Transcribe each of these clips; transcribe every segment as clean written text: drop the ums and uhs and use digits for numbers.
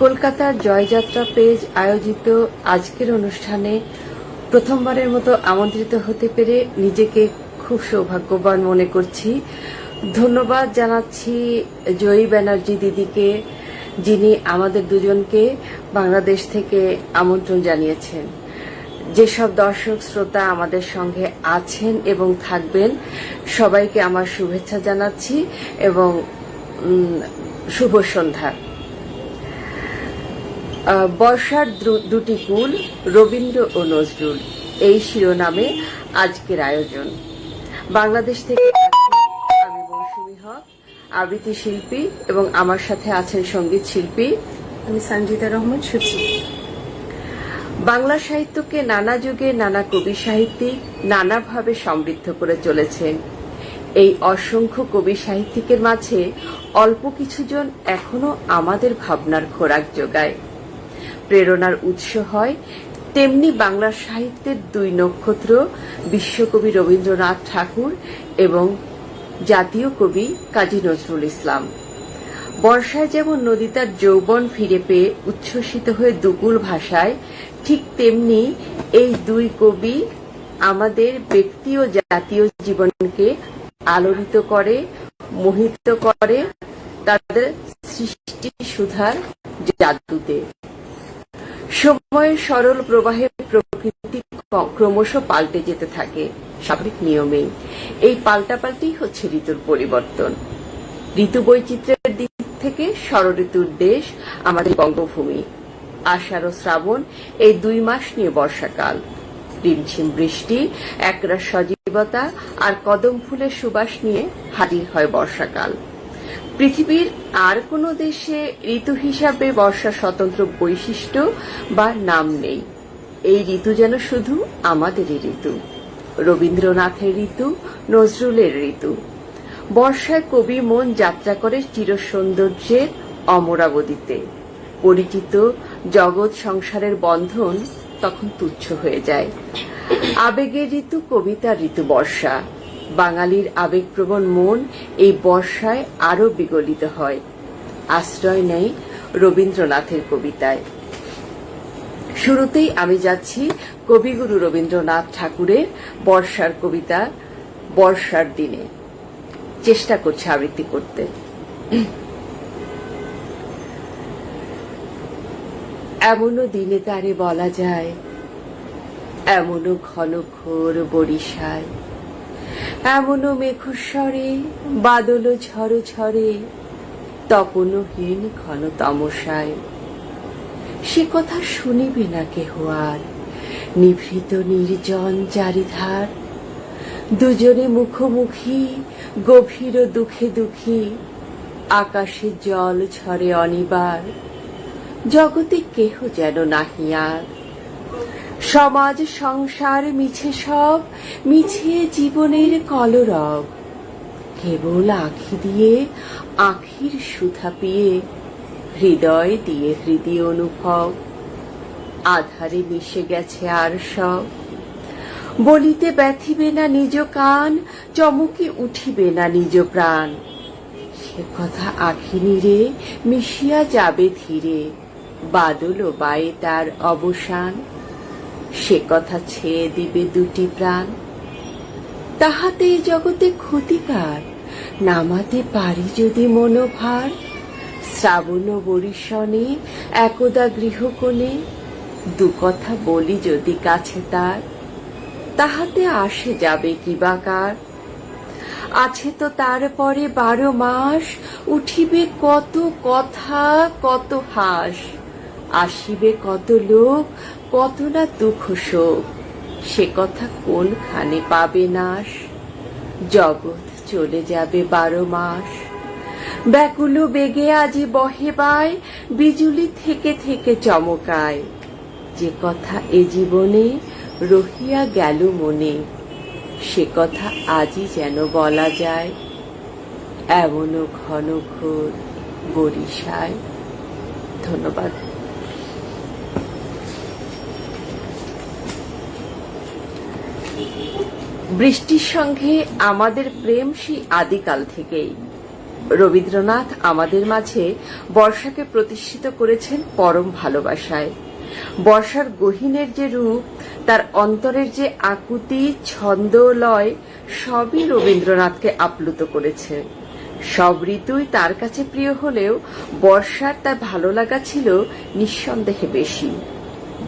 কলকাতার জয়যাত্রা পেজ আয়োজিত আজকের অনুষ্ঠানে প্রথমবারের মতো আমন্ত্রিত হতে পেরে নিজেকে খুব সৌভাগ্যবান মনে করছি। ধন্যবাদ জানাচ্ছি জয়ী ব্যানার্জি দিদিকে, যিনি আমাদের দুজনকে বাংলাদেশ থেকে আমন্ত্রণ জানিয়েছেন। যেসব দর্শক শ্রোতা আমাদের সঙ্গে আছেন এবং থাকবেন, সবাইকে আমার শুভেচ্ছা জানাচ্ছি এবং শুভ সন্ধ্যা। বর্ষার দুটি কুল, রবীন্দ্র ও নজরুল, এই শিরোনামে আজকের আয়োজন। বাংলাদেশ থেকে আমি মৌসুমী হক, আবৃত্তি শিল্পী, এবং আমার সাথে আছেন সঙ্গীত শিল্পী আমি সঞ্জিতা রহমান সুচি। বাংলা সাহিত্যকে নানা যুগে নানা কবি সাহিত্যিক নানাভাবে সমৃদ্ধ করে চলেছেন। এই অসংখ্য কবি সাহিত্যিকের মাঝে অল্প কিছুজন এখনো আমাদের ভাবনার খোরাক যোগায়, প্রেরণার উৎস হয়। তেমনি বাংলা সাহিত্যের দুই নক্ষত্র, বিশ্বকবি রবীন্দ্রনাথ ঠাকুর এবং জাতীয় কবি কাজী নজরুল ইসলাম। বর্ষায় যেমন নদী তার যৌবন ফিরে পেয়ে উচ্ছ্বসিত হয়ে দুকুল ভাষায়, ঠিক তেমনি এই দুই কবি আমাদের ব্যক্তি ও জাতীয় জীবনকে আলোড়িত করে, মোহিত করে তাদের সৃষ্টি সুধার জাদুতে। সময়ের সরল প্রবাহে প্রকৃতি ক্রমশ পাল্টে যেতে থাকে স্বাভাবিক নিয়মেই। এই পাল্টাপাল্টি হচ্ছে ঋতুর পরিবর্তন। ঋতু বৈচিত্র্যের দিক থেকে ষড়ঋতুর দেশ আমাদের বঙ্গভূমি। আষাঢ় ও শ্রাবণ এই 2 মাস নিয়ে বর্ষাকাল। রিমঝিম বৃষ্টি, একরাশ সজীবতা আর কদম ফুলের সুবাস নিয়ে হাজির হয় বর্ষাকাল। পৃথিবীর আর কোনো দেশে ঋতু হিসাবে বর্ষার স্বতন্ত্র বৈশিষ্ট্য বা নাম নেই। এই ঋতু যেন শুধু আমাদেরই ঋতু, রবীন্দ্রনাথের ঋতু, নজরুলের ঋতু। বর্ষায় কবি মন যাত্রা করে চির সৌন্দর্যের অমরাবতীতে। পরিচিত জগৎ সংসারের বন্ধন তখন তুচ্ছ হয়ে যায়। আবেগের ঋতু, কবিতার ঋতু বর্ষা। বাঙালির আবেগপ্রবণ মন এই বর্ষায় আরো বিগলিত হয়, আশ্রয় নেয় রবীন্দ্রনাথের কবিতায়। শুরুতেই আমি যাচ্ছি কবিগুরু রবীন্দ্রনাথ ঠাকুরের বর্ষার কবিতা বর্ষার দিনে। চেষ্টা করছে আবৃত্তি করতে। এমনও দিনে তারে বলা যায়, এমনও ঘন ঘোর বরিশায়, এমনও মেঘস্বরে বাদল ঝড় ঝরে, তপনহীন ঘন তমসায়। সে কথা শুনিবে না কেহ আর, নিভৃত নির্জন চারিধার। দুজনে মুখোমুখি গভীর দুঃখে দুঃখী, আকাশে জল ঝরে অনিবার। জগতে কেহ যেন নাহি আর। সমাজ সংসার মিছে সব, মিছে জীবনের কলরব। কেবল আঁখি দিয়ে আঁখির সুধা পিয়ে, হৃদয় দিয়ে হৃদয় অনুভব। আধারে মিশে গেছে আর সব। বলিতে ব্যথিবে না নিজ কান, চমকে উঠিবে না নিজ প্রাণ। সে কথা আঁখি নীরে মিশিয়া যাবে ধীরে, বাদল বায়ে তার অবসান। সে কথা ছেয়ে দিবে দুটি প্রাণ। তাহাতে এই জগতে ক্ষতিকার, নামাতে পারি যদি মনোভার। শ্রাবণ বরিশনে একদা গৃহকোণে, দু কথা বলি যদি কাছে তার। তাহাতে আসে যাবে কিবাকার। আছে তো তারপরে 12 মাস, উঠিবে কত কথা কত হাস। আসিবে কত লোক, কত না দুঃখ শোক। সে কথা কোনখানে পাবে নাশ। জগৎ চলে যাবে 12 মাস। ব্যাকুল বেগে আজি বহে বায়, বিজুলি থেকে থেকে চমকায়। যে কথা এ জীবনে রহিয়া গেল মনে, সে কথা আজই যেন বলা যায়। এমনও ঘন ঘোর বরিশাল। ধন্যবাদ। বৃষ্টির সঙ্গে আমাদের প্রেম সেই আদিকাল থেকেই। রবীন্দ্রনাথ আমাদের মাঝে বর্ষাকে প্রতিষ্ঠিত করেছেন পরম ভালোবাসায়। বর্ষার গহীনের যে রূপ, তার অন্তরের যে আকুতি, ছন্দ, লয়, সবই রবীন্দ্রনাথকে আপ্লুত করেছে। সব ঋতুই তার কাছে প্রিয় হলেও বর্ষার তার ভালো লাগা ছিল নিঃসন্দেহে বেশি।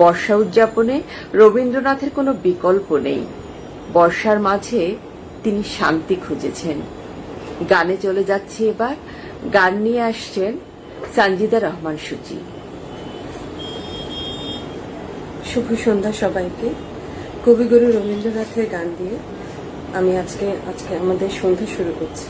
বর্ষা উদযাপনে রবীন্দ্রনাথের কোনো বিকল্প নেই। বর্ষার মাঝে তিনি শান্তি খুঁজেছেন। গানে চলে যাচ্ছে এবার। গান নিয়ে আসছেন সানজিদা রহমান সূচি। শুভ সন্ধ্যা সবাইকে। কবিগুরু রবীন্দ্রনাথের গান দিয়ে আমি আজকে আমাদের সন্ধ্যা শুরু করছি।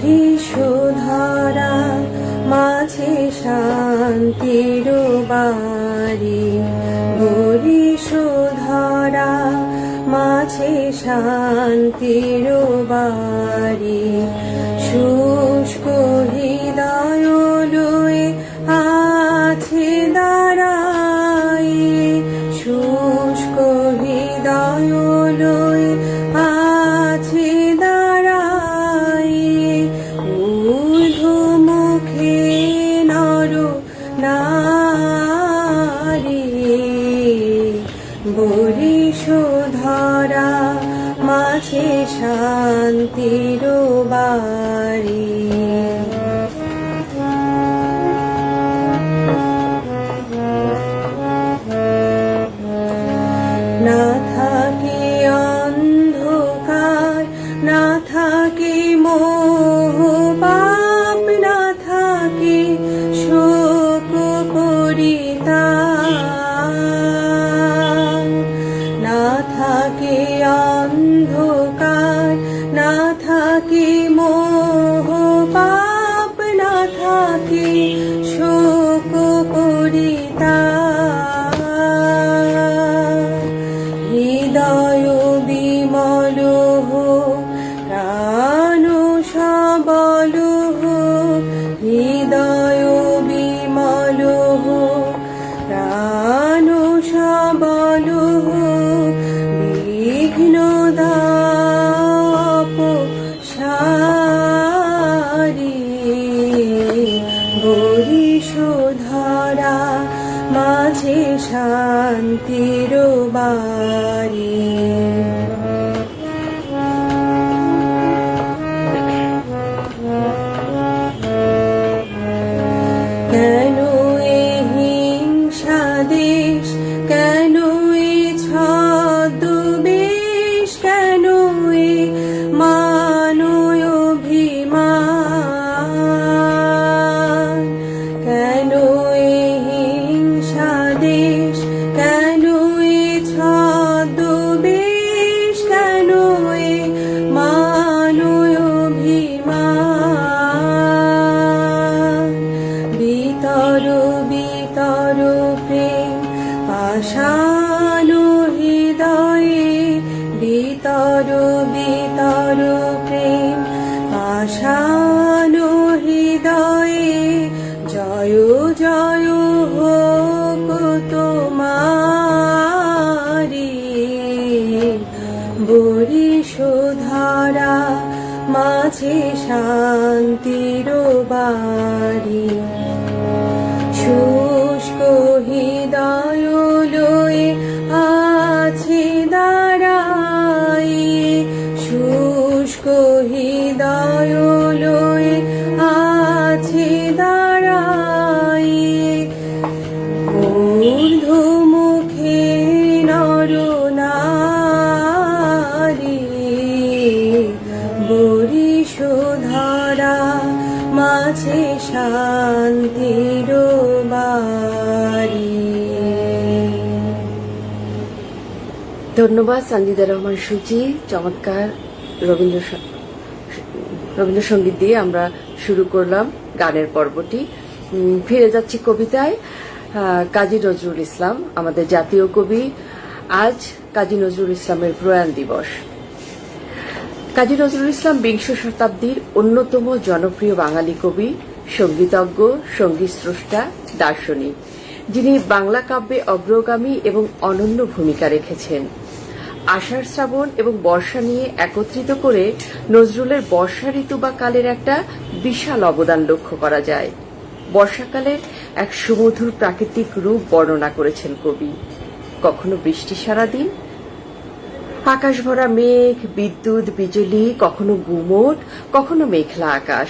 বরিশোধরা মাঝে শান্তির বাড়ি, বরিশোধরা মাঝে শান্তির বাড়ি, শুষ্ক হৃদয় লয়ে আছে দাঁড়াই, শুষ্ক হৃদয় লয়ে আছে দাঁড়াই, ঊর্ধ্বমুখে নর নারী, বরিশোধরা মাঝে শান্তির বাড়ি। না থাকে অন্ধকার, না থাকে মোহ পাপ, না থাকে শোক পরিতাপ, না থাকে অন্ধকার, না থাকে মোহ পাপ, না থাকে শোক পরিতাপ, হৃদয় বিমল হোক, প্রাণ সবল হোক, হৃদয় বিমল হোক, প্রাণ সবল হোক, বিঘ্ন দাপ সারি, বরিশোধরা মাঝে শান্তির বাড়ি। কেন এ হিংসা দেশ, কেন এ ছদ্মবেশ, কেন এ মানয় অভিমান, কেন এ হিংসা দেশ, কেন এ ছদ্মবেশ, কেন এ মানয় অভিমান, বিতর বিতর প্রেম পাষাণ হৃদয়ে, বিতর বিতর প্রেম পাষাণ হৃদয়ে, জয় জয় হোক তোমারি, বরিশোধরা মাঝে শান্তির বাড়ি, শুষ্ক হৃদয় লয়ে আছে দাঁড়াই, শুষ্ক হৃদয় লয়ে আছে দাঁড়াই, ঊর্ধ্বমুখে নর নারী, বরিশোধরা মাঝে শান্তির বাড়ি। ধন্যবাদ সানজিদা রহমান সূচি। চমৎকার রবীন্দ্রসঙ্গীত দিয়ে আমরা শুরু করলাম গানের পর্বটি। ফিরে যাচ্ছি কবিতায়। কাজী নজরুল ইসলাম আমাদের জাতীয় কবি। আজ কাজী নজরুল ইসলামের প্রয়াণ দিবস। কাজী নজরুল ইসলাম বিংশ শতাব্দীর অন্যতম জনপ্রিয় বাঙালি কবি, সঙ্গীতজ্ঞ, সঙ্গীত স্রষ্টা, দার্শনিক, যিনি বাংলা কাব্যে অগ্রগামী এবং অনন্য ভূমিকা রেখেছেন। আষাঢ়, শ্রাবণ এবং বর্ষা নিয়ে একত্রিত করে নজরুলের বর্ষা ঋতু বা কালের একটা বিশাল অবদান লক্ষ্য করা যায়। বর্ষাকালের এক সুমধুর প্রাকৃতিক রূপ বর্ণনা করেছেন কবি। কখনো বৃষ্টি সারাদিন, আকাশ ভরা মেঘ, বিদ্যুৎ বিজলি, কখনো গুমোট, কখনো মেঘলা আকাশ,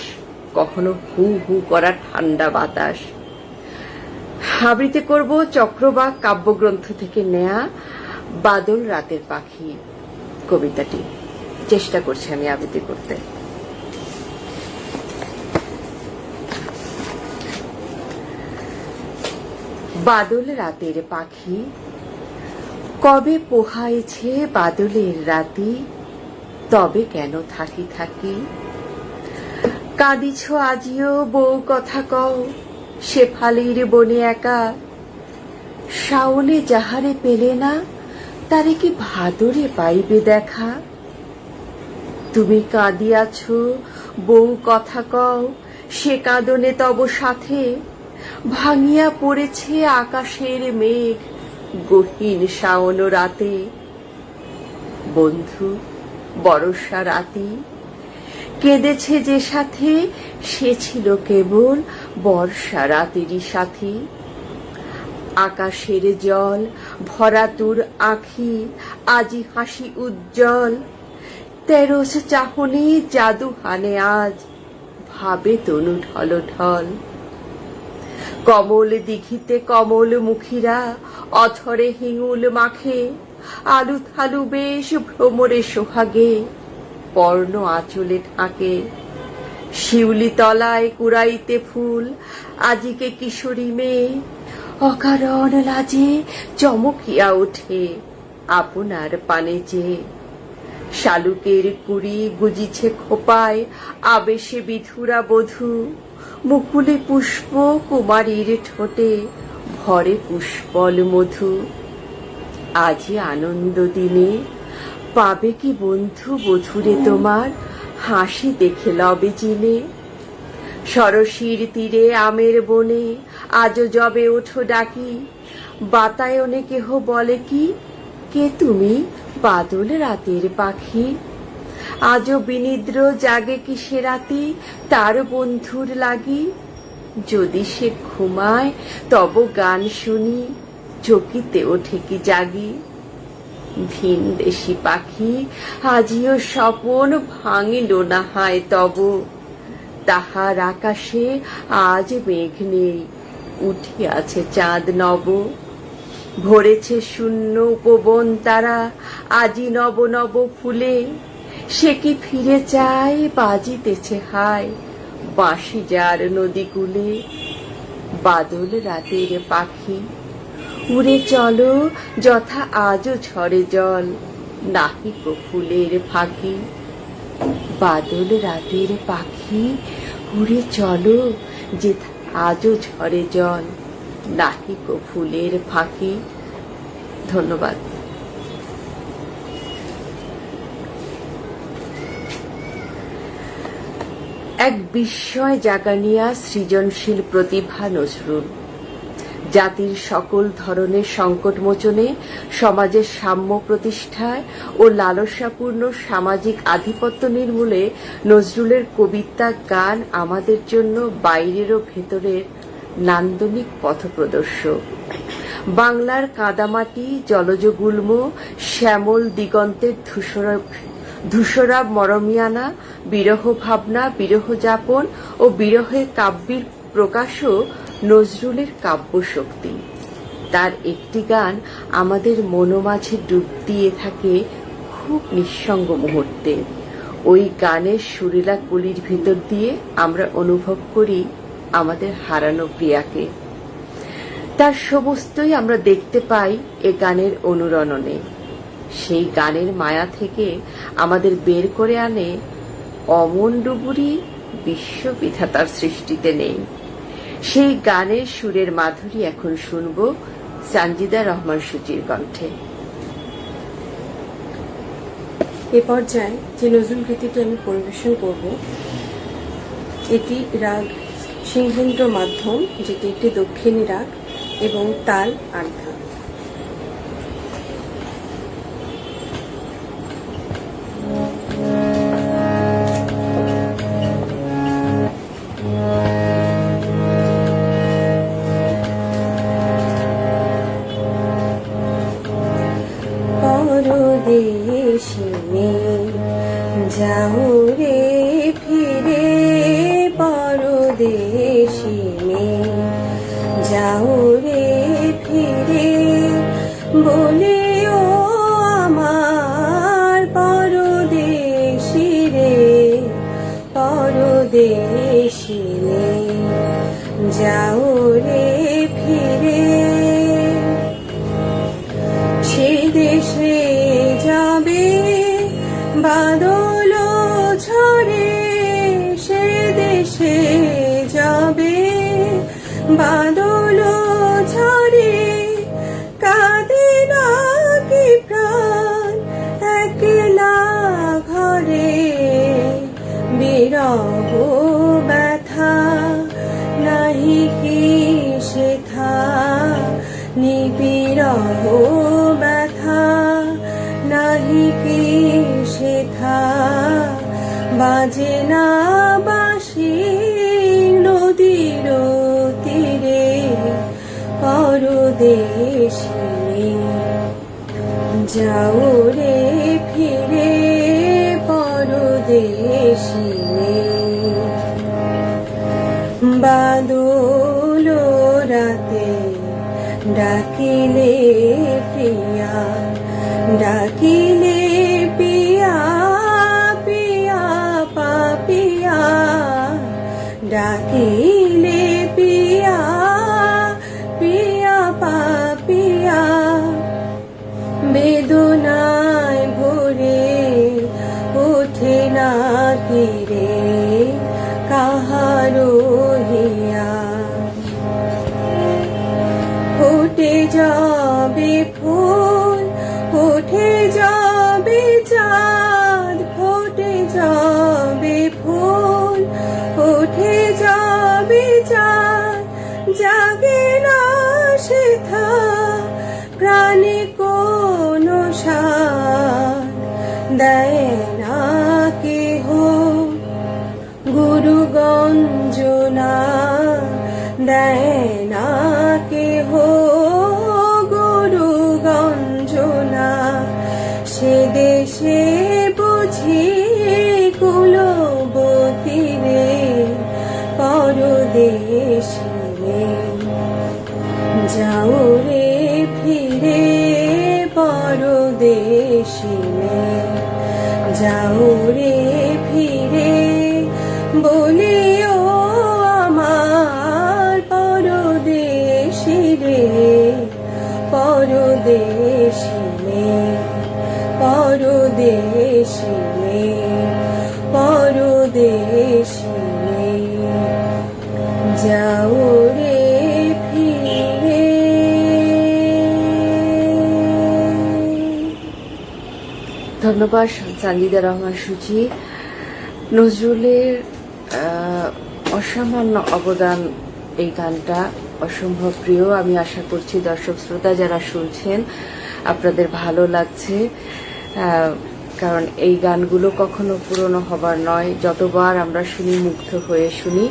কখনো হু হু করা ঠান্ডা বাতাস। আবৃত্তি করব চক্রবাক কাব্যগ্রন্থ থেকে নেয়া বাদল রাতের পাখি কবিতাটি। চেষ্টা করছি আমি আবৃত্তি করতে। বাদল রাতের পাখি, কবে পোহাইছে বাদলের রাতি, তবে কেন থাকি থাকি। কাঁদিছ আজিও বউ কথা কও, শেফালির বনে একা। শাওনে যাহারে পেলে না, তারে কি ভাদরে পাইবে দেখা। তুমি কাঁদিয়াছ বউ কথা কও, সে কাঁদনে তব সাথে। ভাঙিয়া পড়েছে আকাশের মেঘ, গহীন শাওন রাতে। বন্ধু বর্ষা রাতি, কেঁদেছে যে সাথে, সে ছিল কেবল বর্ষা রাতেরই সাথী। আকাশের জল ভরা তোর আঁখি, আজি হাসি উজ্জ্বল। তেরস চাহনি জাদু হানে আজ, ভাবে তনু ঢল ঢল। কমল দিঘিতে কমল মুখীরা, অথরে হিঙুল মাখে। আলু থালু বেশ ভ্রমরে সোহাগে, পর্ণ আঁচলে ঢাকে। শিউলি তলায় কুড়াইতে ফুল, আজিকে কিশোরী মেয়ে। অকারণ লাজে চমকিয়া ওঠে, আপনার পানে চেয়ে। শালুকের কুড়ি গুজিছে খোপায়, আবেশে বিধুরা বধূ। মুকুলে পুষ্প কুমারীর ঠোঁটে, ভরে পুষ্পল মধু। আজি আনন্দ দিনে, পাবে কি বন্ধু বধূরে তোমার, হাসি দেখে লবে চিনে। সরসীর তীরে আমের বনে, আজও যবে ওঠো ডাকি। বাতায়নে কেহ বলে কি, কে তুমি বাদল রাতের পাখি। আজও বিনিদ্র জাগে কি সে রাতি, তার বন্ধুর লাগি। যদি সে ঘুমায় তব গান শুনি, চকিতে ওঠে কি জাগি। ভিন দেশি পাখি, আজিও স্বপন ভাঙিল না হায় তব। তাহার আকাশে আজ মেঘ নেই, উঠিয়াছে চাঁদ নব। ভরেছে শূন্য উপবন তারা, আজি নব নব ফুলে। সে কি ফিরে চায়, বাজিতেছে হায়, বাঁশি যার নদী কূলে। বাদল রাতের পাখি, উড়ে চলো যথা আজও ঝরে জল, নাহিক ফুলের ফাঁকি। বাদল রাতের পাখি, উড়ে চলো যেথা আজও ঝরে জল, নাহিক ফুলের ফাঁকি। ধন্যবাদ। এক বিস্ময় জাগানিয়া সৃজনশীল প্রতিভা নজরুল। জাতির সকল ধরনের সংকট মোচনে, সমাজের সাম্য প্রতিষ্ঠায় ও লালসাপূর্ণ সামাজিক আধিপত্য নির্মূলে নজরুলের কবিতা, গান আমাদের জন্য বাইরের ও ভেতরের নান্দনিক পথপ্রদর্শক। বাংলার কাদামাটি, জলজ গুল্ম, শ্যামল দিগন্তের ধূসরাব মরমিয়ানা, বিরহ ভাবনা, বিরহ যাপন ও বিরহের কাব্যের প্রকাশও নজরুলের কাব্য শক্তি। তার একটি গান আমাদের মনোমাঝে ডুব দিয়ে থাকে খুব নিঃসঙ্গ মুহূর্তে। ওই গানের সুরেলা কলির ভিতর দিয়ে আমরা অনুভব করি আমাদের হারানো প্রিয়াকে। তার সমস্তই আমরা দেখতে পাই এ গানের অনুরণনে। সেই গানের মায়া থেকে আমাদের বের করে আনে অমন ডুবুরি বিশ্ববিধাতার সৃষ্টিতে নেই। সেই গানের সুরের মাধুরী এখন শুনব সানজিদা রহমান সূচির কণ্ঠে। এ পর্যায়ে যে নজরুল গীতিটি আমি পরিবেশন করব, এটি রাগ সিংহেন্দ্র মাধ্যম, যেটি একটি দক্ষিণী রাগ, এবং তাল আর্ধা। পরদেশিনী যাও রে ফিরে, পরদেশিনী যাও রে ফিরে, বলিও আমার পরদেশি রে, পরদেশিনী যাও রে ফিরে। সে দেশে যাবে বাদল ঝরে, সে দেশে যাবে বাদল ঝরে, কাঁদে না কি প্রাণ একলা ঘরে, বিরহ ব্যথা নাহি কি সেথা, নিবিরহ ব্যথা নাহি কি সেথা, বাজে না বাঁশি নদীর তীরে, পরদেশিনী যাও রে ফিরে, পরদেশিনী। বাদল রাতে ডাকিলে প্রিয়া, ডাকিলে পিয়া, পিয়া পাপিয়া, ডাকিলে পিয়া, পিয়া পাপিয়া, বেদনায় ভরে ওঠে না কি রে কাহারো হিয়া, ফুটে যাবে ফুল, উঠে যাবে চাঁদ, ফুটে যাবে ফুল, উঠে যাবে চাঁদ, জাগে না সেথা প্রাণে কোনো সাথ, দেয় না কেহ গুরু গঞ্জনা, দেয় না কেহ গুরু গঞ্জনা, সে দেশে বুঝি কুলবতী রে, পরদেশিনী যাও রে ফিরে, পরদেশিনী যাও রে ফিরে, বলিও আমার পরদেশি রে, পরদেশিনী, পরদেশিনী, পরদেশিনী যাও রে ফিরে। ধন্যবাদ সানজিদা রহমান সূচি। নজরুলের অসামান্য অবদান, এই গানটা অসম্ভব প্রিয়। আমি আশা করছি দর্শক শ্রোতা যারা শুনছেন আপনাদের ভালো লাগছে, কারণ এই গানগুলো কখনো পুরনো হবার নয়। যতবার আমরা শুনি মুগ্ধ হয়ে শুনি।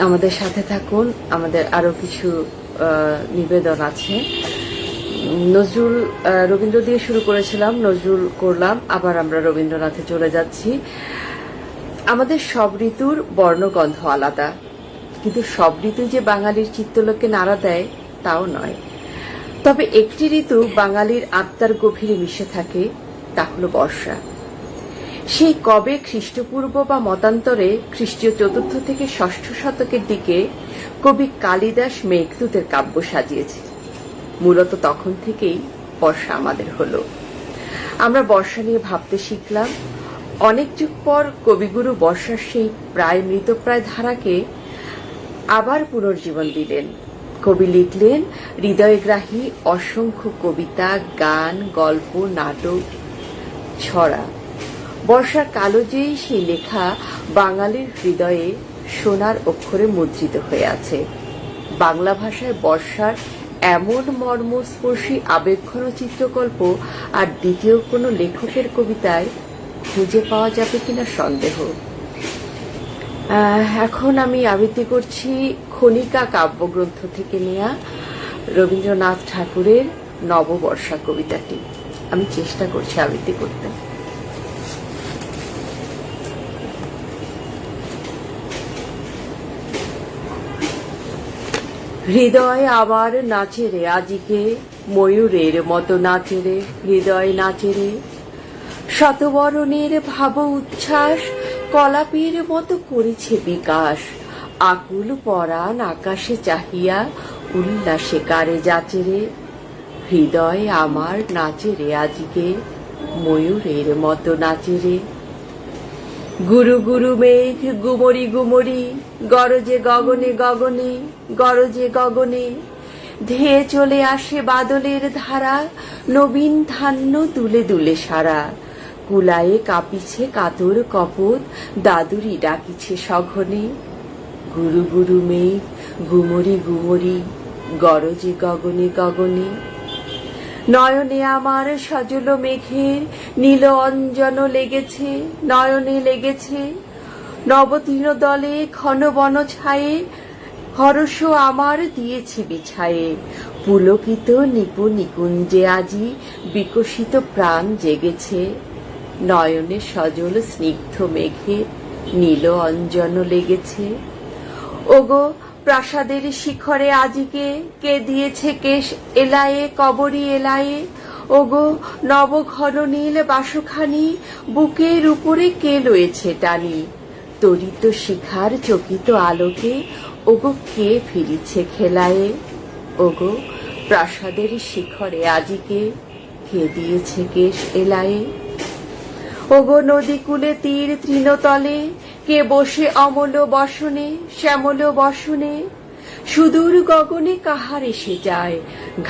আমাদের সাথে থাকুন, আমাদের আরো কিছু নিবেদন আছে। নজরুল রবীন্দ্র দিয়ে শুরু করেছিলাম, নজরুল করলাম, আবার আমরা রবীন্দ্রনাথে চলে যাচ্ছি। আমাদের সব ঋতুর বর্ণগন্ধ আলাদা, কিন্তু সব ঋতু যে বাঙালির চিত্তলোকে নাড়া দেয় তাও নয়। তবে একটি ঋতু বাঙালির আত্মার গভীরে মিশে থাকে, তা হল বর্ষা। সেই কবে খ্রিস্টপূর্ব বা মতান্তরে খ্রিস্টীয় ৪র্থ থেকে ৬ষ্ঠ শতকের দিকে কবি কালিদাস মেঘদূতের কাব্য সাজিয়েছে। মূলত তখন থেকেই বর্ষা আমাদের হলো। আমরা বর্ষা নিয়ে ভাবতে শিখলাম। অনেক যুগ পর কবিগুরু বর্ষার সেই প্রায় মৃতপ্রায় ধারাকে আবার পুনর্জীবন দিলেন। কবি লিখলেন হৃদয়গ্রাহী অসংখ্য কবিতা, গান, গল্প, নাটক, ছড়া। বর্ষার কালোজয়ী সেই লেখা বাঙালির হৃদয়ে সোনার অক্ষরে মুদ্রিত হয়ে আছে। বাংলা ভাষায় বর্ষার এমন মর্মস্পর্শী আবেগঘন চিত্রকল্প আর দ্বিতীয় কোনো লেখকের কবিতায় খুঁজে পাওয়া যাবে কিনা সন্দেহ। এখন আমি আবৃত্তি করছি খনিকা কাব্যগ্রন্থ থেকে নেয়া রবীন্দ্রনাথ ঠাকুরের নববর্ষা কবিতাটি। আমি চেষ্টা করছি আবৃত্তি করতে। হৃদয় আবার নাচে রে আজিকে, ময়ূরের মতো নাচে রে হৃদয় নাচে রে। শতবরণের ভাব উচ্ছ্বাস কলাপের মতো করেছে বিকাশ। আকুল পরাণ আকাশে চাহিয়া উল্লাসে কারে যাচে রে। হৃদয় আমার নাচে রে আজিকে, ময়ূরের মতো নাচে রে। গুরু গুরু মেঘ গুমরি গুমরি, গরজে গগনে গগনে গরজে গগনে। ধেয়ে চলে আসে বাদলের ধারা, নবীন ধান্য দুলে দুলে সারা। কুলায়ে কাঁপিছে কাতর কপত, দাদুরি ডাকিছে সঘনে। গুরু গুরু মেঘ গুমরি গুমরি, গরজে গগনে গগনে। নয়নে আমার সজল মেঘের নীল অঞ্জন লেগেছে, নয়নে লেগেছে। নবতৃণ দলে ঘন বন ছায়ে, হরষ আমার দিয়েছে বিছায়ে। পুলকিত নিপু নিকুঞ্জে আজি বিকশিত প্রাণ জেগেছে। নয়নে সজল স্নিগ্ধ মেঘের নীল অঞ্জন লেগেছে। ওগো প্রাসাদের শিখরে আজিকে, কে দিয়েছে কেশ এলায়ে কবরী এলায়ে। ওগো নব ঘন নীল বাসখানি, বুকের উপরে কে লয়েছে টানি। তরিত শিখার চকিত আলোকে, ওগো কে ফিরিছে খেলায়ে। ওগো প্রাসাদের শিখরে আজিকে, কে দিয়েছে কেশ এলায়ে। ওগো নদী কূলে তীর তৃণতলে, কে বসে অমল বসনে শ্যামল বসনে। সুদূর গগনে কাহার এসে যায়,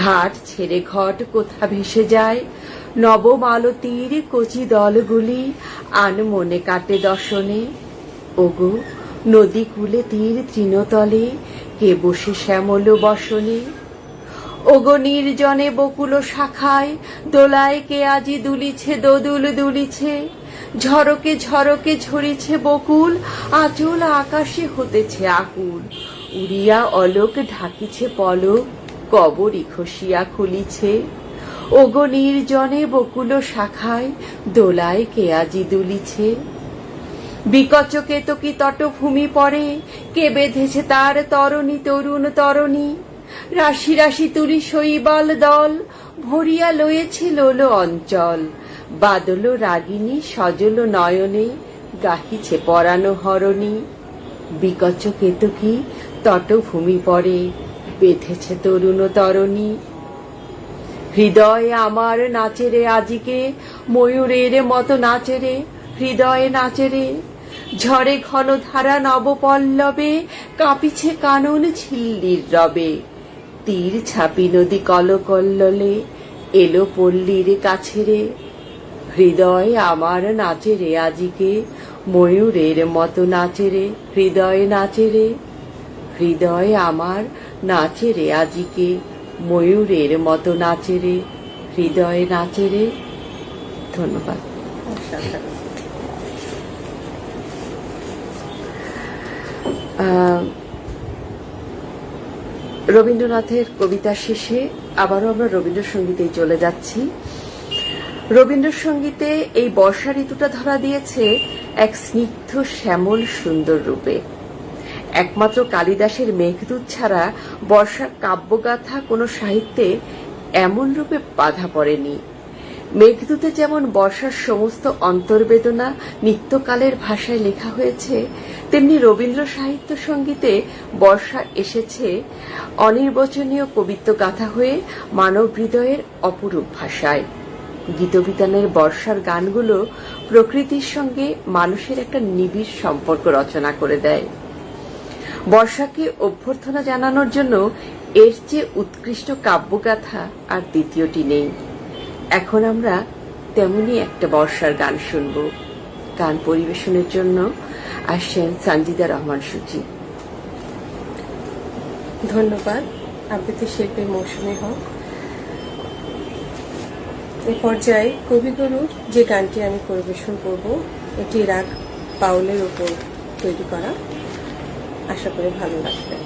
ঘাট ছেড়ে ঘট কোথা ভেসে যায়। নবমালতীর কচি দলগুলি, আনমনে কাটে দশনে। ওগো নদী কূলে তীর তৃণতলে, কে বসে শ্যামল বসনে। ওগো নির্জনে বকুল শাখায়, দোলায় কে আজি দুলিছে দোদুল দুলিছে। ঝরকে ঝরকে ঝরিছে বকুল, আঁচল আকাশে হতেছে আকুল। উড়িয়া অলোক ঢাকিছে পলক, কবরী খসিয়া খুলিছে। ওগো নির্জনে বকুল শাখায়, দোলায় কে আজি দুলিছে। বিকচ কেতকী তটভূমি পরে, কে বেঁধেছে তার তরণী তরুণ তরণী। রাশি রাশি তুলি শৈবাল দল, ভরিয়া লয়েছে লোল অঞ্চল। বাদল রাগিনী সজল নয়নে, গাহিছে পরানো হরণী। বিকচ কেতকী তটভূমি পরে, বেঁধেছে তরুণ তরণী। হৃদয় আমার নাচে রে আজিকে, ময়ূরের মতো নাচে রে হৃদয় নাচে রে। ঝড়ে ঘন ধারা নবপল্লবে, কাঁপিছে কানন ঝিল্লির রবে। তীর ছাপি নদী কলকল্লোলে, এলো পল্লীর কাছে রে। হৃদয় আমার নাচে রে আজিকে, ময়ূরের মতো নাচে রে হৃদয় নাচে রে। হৃদয় আমার নাচে রে আজিকে, ময়ূরের মতো নাচে রে হৃদয় নাচে রে। ধন্যবাদ। রবীন্দ্রনাথের কবিতার শেষে আবারও আমরা রবীন্দ্রসঙ্গীতেই চলে যাচ্ছি। রবীন্দ্রসঙ্গীতে এই বর্ষা ঋতুটা ধরা দিয়েছে এক স্নিগ্ধ শ্যামল সুন্দর রূপে। একমাত্র কালিদাসের মেঘদূত ছাড়া বর্ষার কাব্যগাথা কোনো সাহিত্যে এমন রূপে বাধা পড়েনি। মেঘদূতে যেমন বর্ষার সমস্ত অন্তর্বেদনা নিত্যকালের ভাষায় লেখা হয়েছে, তেমনি রবীন্দ্র সাহিত্য সঙ্গীতে বর্ষা এসেছে অনির্বচনীয় কবিত্ব গাথা হয়ে মানব হৃদয়ের অপরূপ ভাষায়। গীতবিতানের বর্ষার গানগুলো প্রকৃতির সঙ্গে মানুষের একটা নিবিড় সম্পর্ক রচনা করে দেয়। বর্ষাকে অভ্যর্থনা জানানোর জন্য এর চেয়ে উৎকৃষ্ট কাব্যগাথা আর দ্বিতীয়টি নেই। এখন আমরা তেমনি একটা বর্ষার গান শুনব। গান পরিবেশনের জন্য আসছেন সানজিদা রহমান সুচি। ধন্যবাদ আবৃত্তি শিল্পী মৌসুমী হক। এ পর্যায়ে কবিগুরুর যে গানটি আমি পরিবেশন করব এটি রাগ পাউলের উপর তৈরি করা। আশা করি ভালো লাগবে।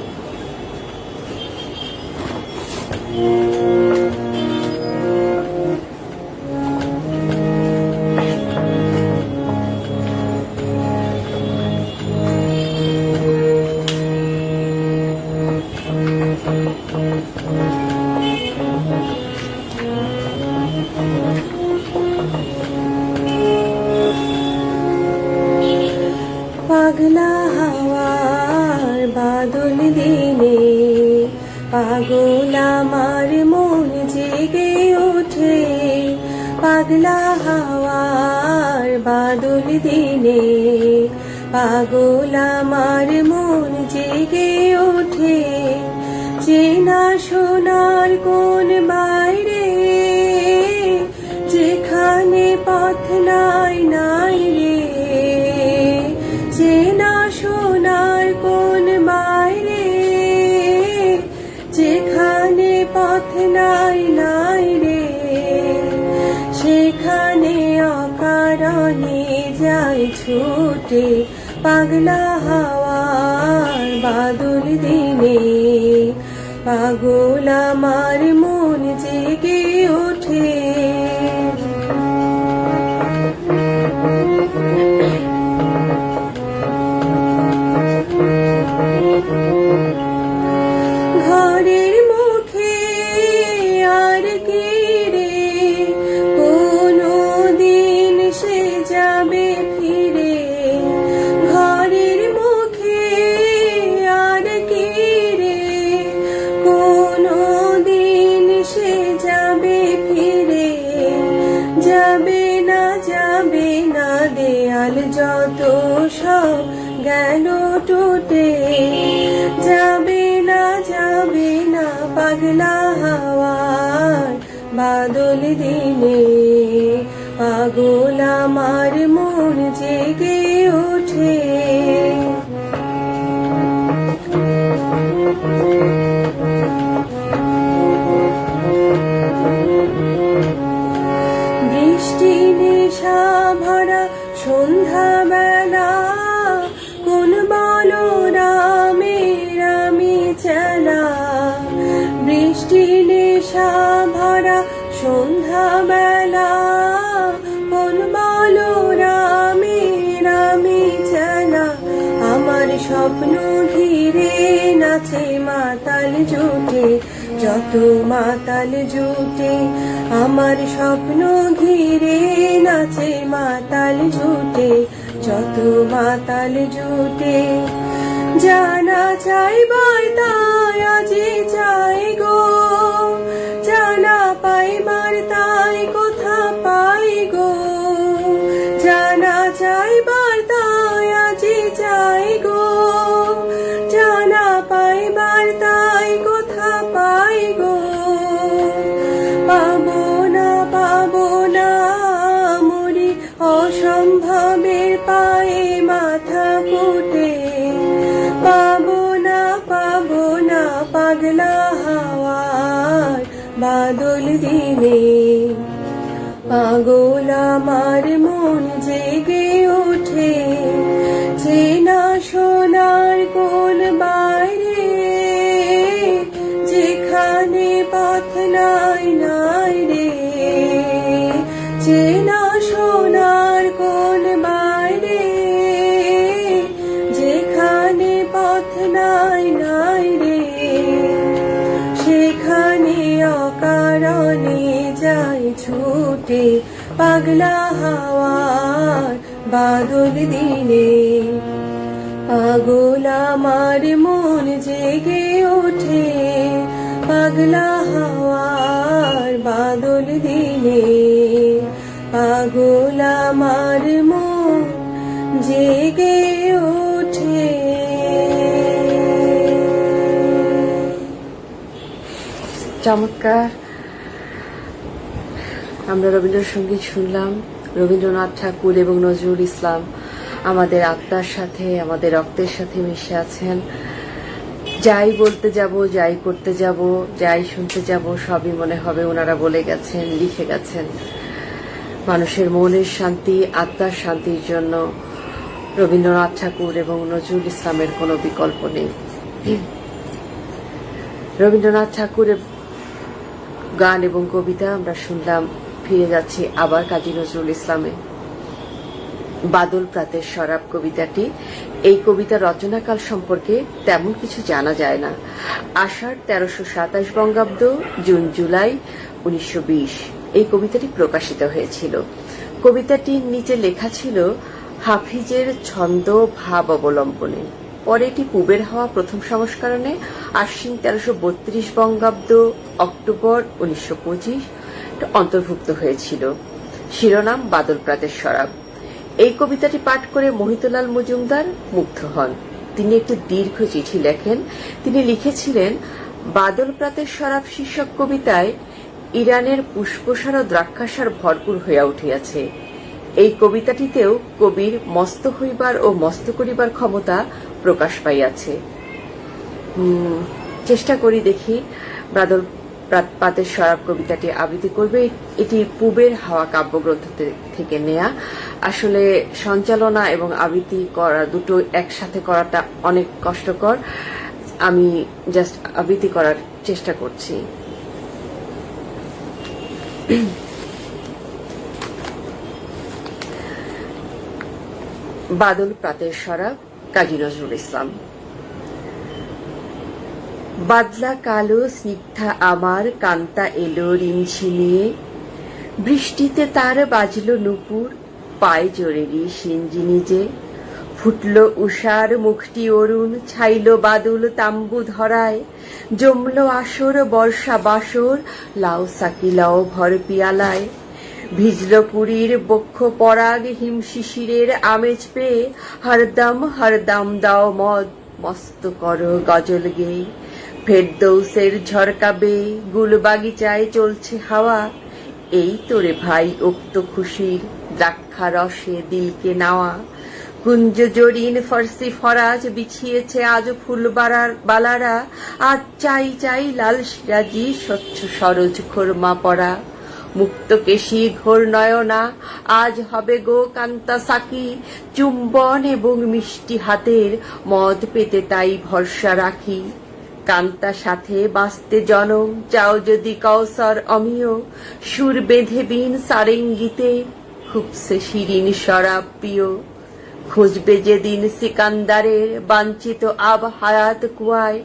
পাগলা হাওয়ার বাদল দিনে পাগল আমার মন জেগে ওঠে। পাগলা হাওয়ার বাদল দিনে পাগল আমার মন জেগে ওঠে। চেনা সোনার কোন বাইরে যেখানে পথ নাই নাই রে। চেনা সোনার কোন বাইরে যেখানে পথ নাই নাই রে। সেখানে অকারণে যায় ছুটে। পাগলা হাওয়ার বাদল দিনে পাগল আমার মন জেগে ওঠে। ঘরের মুখে আর কি রে কোনো দিন সে যাবে ফিরে। ঘরের মুখে আর কি রে কোনো দিন সে যাবে ফিরে। যাবে না দেয়াল যত সব গেল টুটে। যাবে না পাগলা হাওয়ার বাদল দিনে পাগল আমার মন জেগে ওঠে। বৃষ্টি নেশা ভরা সন্ধ্যাবেলা কোন বলো রামের আমি চেলা। বৃষ্টি নেশা ভরা সন্ধ্যাবেলা কোন বলো রামের আমি চেলা। আমার স্বপ্ন ঘিরে নাচে মাতাল জুটে যত মাতাল জুটে। আমার স্বপ্ন ঘিরে নাচে মাতাল জুটে যত মাতাল জুটে। জানা চাইবার তাই আজি চাই গো। জানা পাইবার তাই কোথা পাই গো। জানা চাইবার তাই আজি চাই গো। জানা পাইবার তাই কোথা পাই গো। পাবো না মরি অসম্ভবের পায়ে মাথা ফুটে। পাবো না পাগলা হাওয়ার বাদল দিনে পাগল আমার মন জেগে ওঠে। চেনা সোনার কোন বাইরে যেখানে পথ নাই নাই রে। চেনা সোনার কোন বাইরে যেখানে পথ নাই নাই রে। সেখানে অকারণে যায় ছুটে। পাগলা হাওয়ার বাদল দিনে পাগল আমার মন জেগে ওঠে। পাগলা হাওয়ার বাদল দিনে পাগল আমার মন জেগে ওঠে। চমৎকার। আমরা রবীন্দ্রসঙ্গীত শুনলাম। রবীন্দ্রনাথ ঠাকুর এবং নজরুল ইসলাম আমাদের আত্মার সাথে, আমাদের রক্তের সাথে মিশে আছেন। যাই বলতে যাব, যাই করতে যাব, যাই শুনতে যাব, সবই মনে হবে ওনারা বলে গেছেন, লিখে গেছেন। মানুষের মনের শান্তি, আত্মার শান্তির জন্য রবীন্দ্রনাথ ঠাকুর এবং নজরুল ইসলামের কোনো বিকল্প নেই। রবীন্দ্রনাথ ঠাকুরের গান এবং কবিতা আমরা শুনলাম। ফিরে যাচ্ছি আবার কাজী নজরুল ইসলামে। বাদল প্রাতের শরাব কবিতাটি, এই কবিতা রচনাকাল সম্পর্কে তেমন কিছু জানা যায় না। আষাঢ় 1327 বঙ্গাব্দ, জুন জুলাই 1920 এই কবিতাটি প্রকাশিত হয়েছিল। কবিতাটির নিচে লেখা ছিল হাফিজের ছন্দ ভাব অবলম্বনে। পরে এটি পুবের হাওয়া প্রথম সংস্করণে আশ্বিন 1332 বঙ্গাব্দ, অক্টোবর 1925 অন্তর্ভুক্ত হয়েছিল। শিরোনাম বাদল প্রাতের শরাব। এই কবিতাটি পাঠ করে মোহিতলাল মজুমদার মুগ্ধ হন। তিনি একটি দীর্ঘ চিঠি লেখেন। তিনি লিখেছিলেন, বাদল প্রাতের শরাব শীর্ষক কবিতায় ইরানের পুষ্পসার ও দ্রাক্ষাসার ভরপুর হইয়া উঠিয়াছে। এই কবিতাটিতেও কবির মস্ত হইবার ও মস্ত করিবার ক্ষমতা প্রকাশ পাইয়াছে। চেষ্টা করি দেখি বাদল প্রাতের শরাব কবিতাটি আবৃত্তি করবে। এটি পুবের হাওয়া কাব্যগ্রন্থ থেকে নেয়া। আসলে সঞ্চালনা এবং আবৃত্তি করা দুটো একসাথে করাটা অনেক কষ্টকর। আমি জাস্ট আবৃত্তি করার চেষ্টা করছি। বাদল প্রাতের শরাব, কাজী নজরুল ইসলাম। বাদলা কালো স্নিগ্ধা আমার কান্তা এলো রিমঝিমিয়ে, বৃষ্টিতে তার বাজলো নুপুর, পায়ে জোরেলি সিঞ্জি নিজে। ফুটল উষার মুখটি অরুণ, ছাইল বাদুল তাম্বু ধরায়, জমল আসর বর্ষা বাসর, লাউ সাকি লাও ভর পিয়ালায়। ভিজল পুরীর বক্ষ পরাগ হিমশিশিরের আমেজ পেয়ে, হরদম দাও মদ, মস্ত করো গজল গেয়ে। ফেরদৌসের ঝরকা বেয়ে গুল বাগিচায় চলছে হাওয়া, এই তোরে ভাই উক্ত খুশির দ্রাক্ষা রসে দিলকে নাওয়া। কুঞ্জ জরিন ফরসি ফরাজ বিছিয়েছে আজ ফুল বালারা, আজ চাই চাই লাল সিরাজি স্বচ্ছ সরোজ খোরমা পরা। মুক্ত কেশী ঘোর নয়না আজ হবে গো কান্তা সাকি, চুম্বন এবং মিষ্টি হাতের মদ পেতে তাই ভরসা রাখি। কান্তা সাথে বাঁচতে জনম চাও যদি কৌসর অমিয়, সুর বেঁধে বিন সারেঙ্গিতে খুবসে শিরিন শরাব পিও। খুঁজবে যেদিন সিকান্দারের বাঞ্ছিত আব হায়াত কুয়ায়,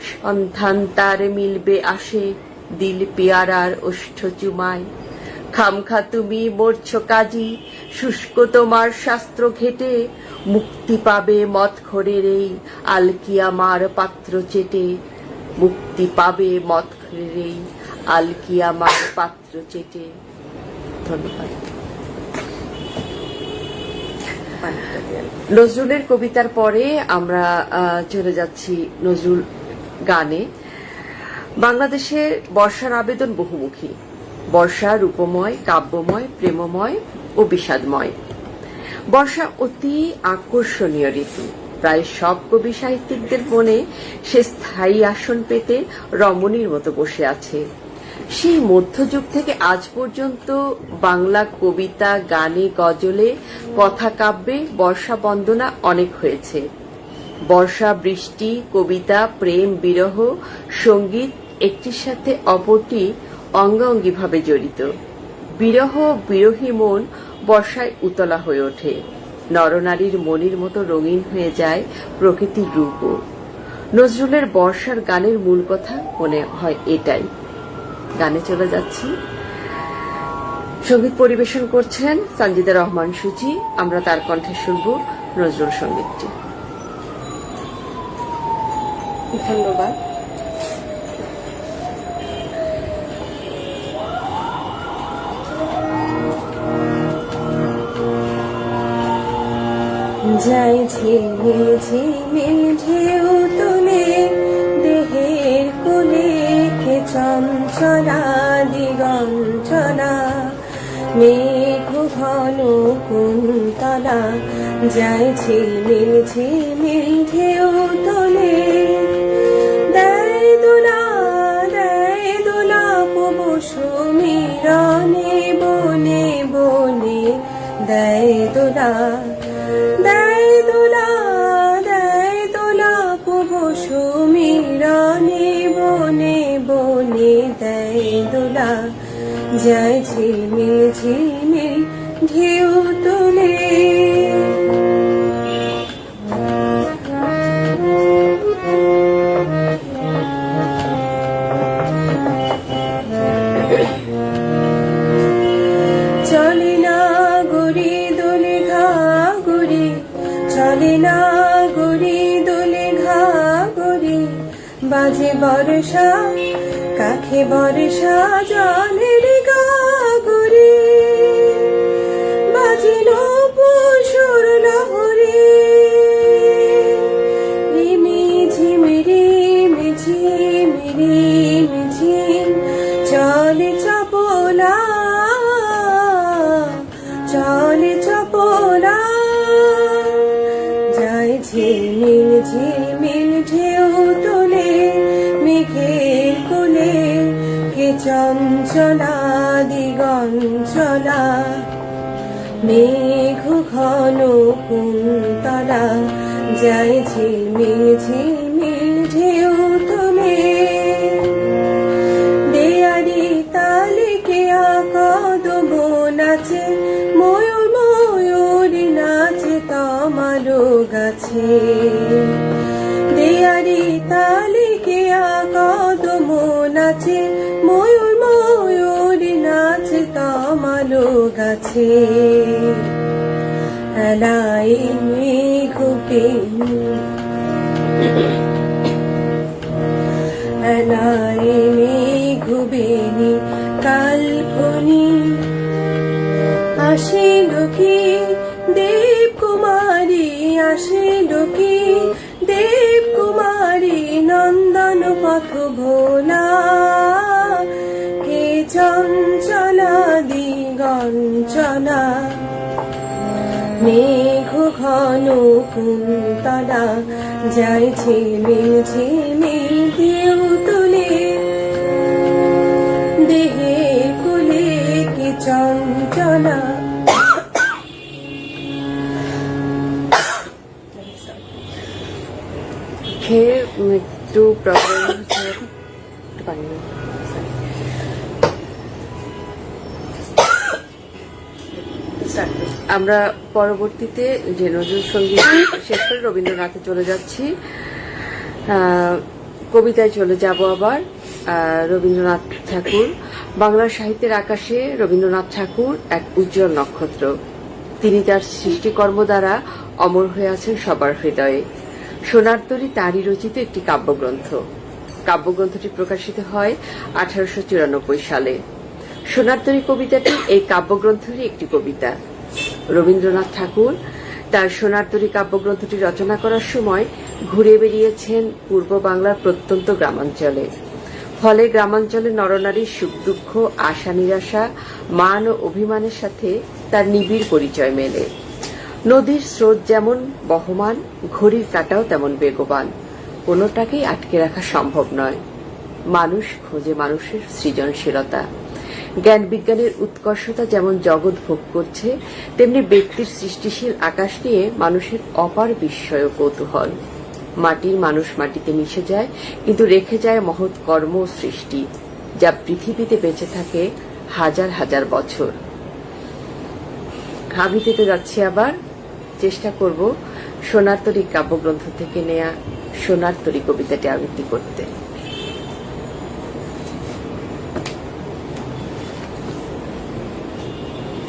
সন্ধান তার মিলবে আসে দিল পিয়ারার ওষ্ঠ চুমায়। খামখা তুমি মরছ কাজী, শুষ্ক তোমার শাস্ত্র ঘেটে, মুক্তি পাবে মদখোরের এই আলকিয়ামার পাত্র চেটে। মুক্তি পাবে মদখোরের এই আলকিয়ামার পাত্র চেটে। ধন্যবাদ। নজরুলের কবিতার পরে আমরা চলে যাচ্ছি নজরুল গানে। বাংলাদেশের বর্ষার আবেদন বহুমুখী। বর্ষা রূপময়, কাব্যময়, প্রেমময় ও বিষাদময়। বর্ষা অতি আকর্ষণীয় ঋতু। প্রায় সব কবি সাহিত্যিকদের মনে সে স্থায়ী আসন পেতে রমণীর মতো বসে আছে। সেই মধ্যযুগ থেকে আজ পর্যন্ত বাংলা কবিতা, গানে, গজলে, কথা কাব্যে বর্ষা বন্দনা অনেক হয়েছে। বর্ষা, বৃষ্টি, কবিতা, প্রেম, বিরহ, সঙ্গীত একটির সাথে অপরটি অঙ্গাঙ্গিভাবে জড়িত। বিরহ, বিরহী মন বর্ষায় উতলা হয়ে ওঠে। নরনারীর মনির মতো রঙিন হয়ে যায় প্রকৃতির রূপও। নজরুলের বর্ষার গানের মূল কথা মনে হয় এটাই। গানে চলে যাচ্ছি। সঙ্গীত পরিবেশন করছেন সঞ্জিদা রহমান সুচি। আমরা তার কণ্ঠে শুনব নজরুল সঙ্গীতটি। ধন্যবাদ। যাই ঝিলমিল ঝিলমিল ঢেউ তুলে দেহের কোলে চঞ্চল চঞ্চলা দিগঞ্চলা, মেঘ ঘন কুন্তলা, যায় ঝিলমিল ঝিলমিল ঢেউ তোলে। দেয় দোলা প্রভু সুমিরনে বনে বনে, দেয় দোলা প্রভু সুমিরনে বনে বনে, দেয় দোলা, যায় ঝিলমিল ঝিলমিল ঢেউ তোলে। চলে না গড়ি দোলে ঘাগরি, চলে না গড়ি দোলে ঘাগরি, বাজে বর্ষা কাখে বর্ষা জলের গাগরি, বাজিল পশুর লহরি, রিমি ঝিমি রিমি ঝিমি রিমি ঝিম, চলে চপলা চলে চপলা, যায় ঝিলমিল ঝিলমিল ঢেউ তোলে। মেঘের কোলে কে চঞ্চলা দিগঞ্চলা, মেঘ ঘন কুন্তলা, যায় ঝিলমিল ঝিলমিল ঢেউ তোলে। দেয়ারি তালে কে কদম নাচে, ময়ূর ময়ূর নাচে তমালো গাছে। দেয়ারি তালে কে কদম নাচে, ময়ূর ময়ূর নাচে তমালো গাছে। এলাই মেঘ পেনি, এলাই মেঘ বেনি কাল্পনি, আসিল কি দেব কুমারী, আসিল কি দেব কুমারী, নন্দন পথ ভোলা, কে চঞ্চলা দিগঞ্চলা, মেঘ ঘন কুন্তলা, যায় ঝিলমিল ঝিলমিল ঢেউ তোলে। দেহে কুলে কি চঞ্চলা, খেয়ে একটু প্রবলেম হচ্ছে, একটু পানি নাও। আমরা পরবর্তীতে যে নজরুল সঙ্গীত শেষ করে রবীন্দ্রনাথে চলে যাচ্ছি, কবিতায় চলে যাব আবার। রবীন্দ্রনাথ ঠাকুর, বাংলা সাহিত্যের আকাশে রবীন্দ্রনাথ ঠাকুর এক উজ্জ্বল নক্ষত্র। তিনি তার সৃষ্টিকর্ম দ্বারা অমর হয়ে আছেন সবার হৃদয়ে। সোনার তরী তাঁরই রচিত একটি কাব্যগ্রন্থ। কাব্যগ্রন্থটি প্রকাশিত হয় 1894 সালে। সোনার তরী কবিতাটি এই কাব্যগ্রন্থেরই একটি কবিতা। রবীন্দ্রনাথ ঠাকুর তার সোনার তরী কাব্যগ্রন্থটি রচনা করার সময় ঘুরে বেরিয়েছেন পূর্ব বাংলার প্রত্যন্ত গ্রামাঞ্চলে। ফলে গ্রামাঞ্চলের নরনারীর সুখ দুঃখ, আশা নিরাশা, মান ও অভিমানের সাথে তার নিবিড় পরিচয় মেলে। নদীর স্রোত যেমন বহমান, ঘড়ির কাঁটাও তেমন বেগবান। কোনোটাকেই আটকে রাখা সম্ভব নয়। মানুষ খোঁজে মানুষের সৃজনশীলতা। জ্ঞান বিজ্ঞানের উৎকর্ষতা যেমন জগৎ ভোগ করছে, তেমনি ব্যক্তির সৃষ্টিশীল আকাশ নিয়ে মানুষের অপার বিস্ময় ও কৌতূহল। মাটির মানুষ মাটিতে মিশে যায়, কিন্তু রেখে যায় মহৎ কর্ম ও সৃষ্টি, যা পৃথিবীতে বেঁচে থাকে হাজার হাজার বছর। আবৃত্তিতে যাচ্ছি আবার, চেষ্টা করব সোনার তরী কাব্যগ্রন্থ থেকে নেয়া সোনার তরী কবিতাটি আবৃত্তি করতে।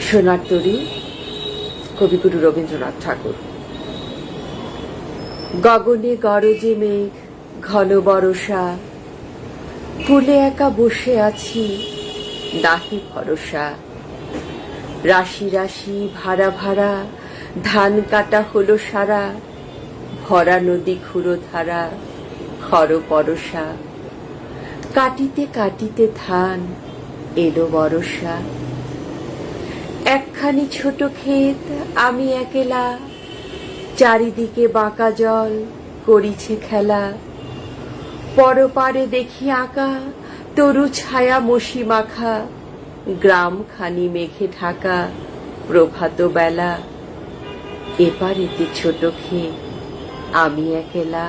সোনার তরী, কবিগুরু রবীন্দ্রনাথ ঠাকুর। গগনে গরজে মেঘ, ঘন বরষা, ফুলে একা বসে আছি, নাহি ভরসা। রাশি রাশি ভাড়া ভাড়া, ধান কাটা হলো সারা, ভরা নদী ক্ষুরো ধারা, খর পরশা। কাটিতে কাটিতে ধান এলো বরষা, একখানি ছোট ক্ষেত আমি একেলা, চারিদিকে বাঁকা জল করিছে খেলা, পরপারে দেখি আঁকা তরু ছায়া মসি মাখা, গ্রাম খানি মেঘে ঢাকা প্রভাত বেলা, এপারেতে ছোট ক্ষেত আমি একেলা।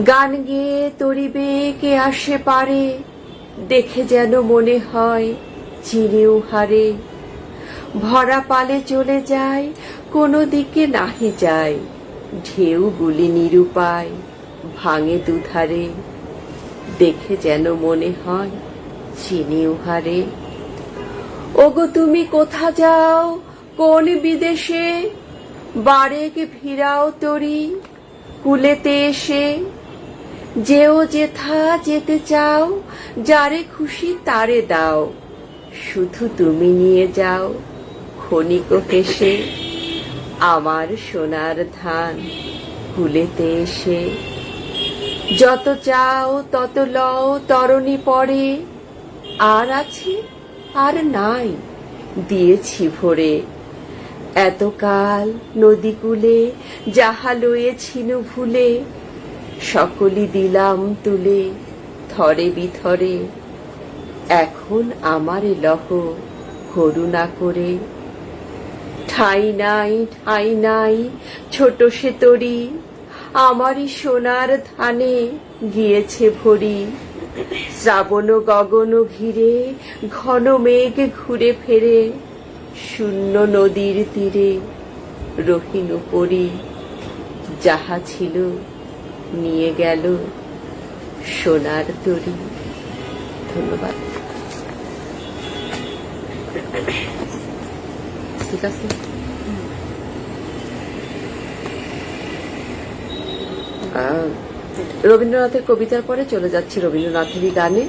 গান গেয়ে তরিবে কে আসে পারে, দেখে যেন মনে হয় চিনেও হারে, ভরা পালে চলে যায় কোনো দিকে নাহি যায়, ঢেউ গুলি নিরুপায় ভাঙে দুধারে, দেখে যেন মনে হয় চিনেও হারে। ওগো তুমি কোথা যাও কোন বিদেশে, বারেক ফিরাও তরি কুলেতে এসে, যেও যেথা যেতে চাও, যারে খুশি তারে দাও, শুধু তুমি নিয়ে যাও ক্ষণিক হেসে, আমার সোনার ধান কুলেতে এসে। যত চাও তত লও তরণী পরে, আর আছে আর নাই দিয়েছি ভরে, এতকাল নদীকূলে যাহা লয়েছিনু ভুলে, সকলই দিলাম তুলে থরে বিথরে, এখন আমারে লহ করুণা করে। ঠাই নাই ঠাই নাই ছোট সে তরি, আমারই সোনার ধানে গিয়েছে ভরি, শ্রাবণ গগন ঘিরে ঘন মেঘ ঘুরে ফেরে, শূন্য নদীর তীরে রহিনু পরি, যাহা ছিল নিয়ে গেল সোনার তরি। ধন্যবাদ। ঠিক আছে। রবীন্দ্রনাথের কবিতার পরে চলে যাচ্ছি রবীন্দ্রনাথেরই গানে।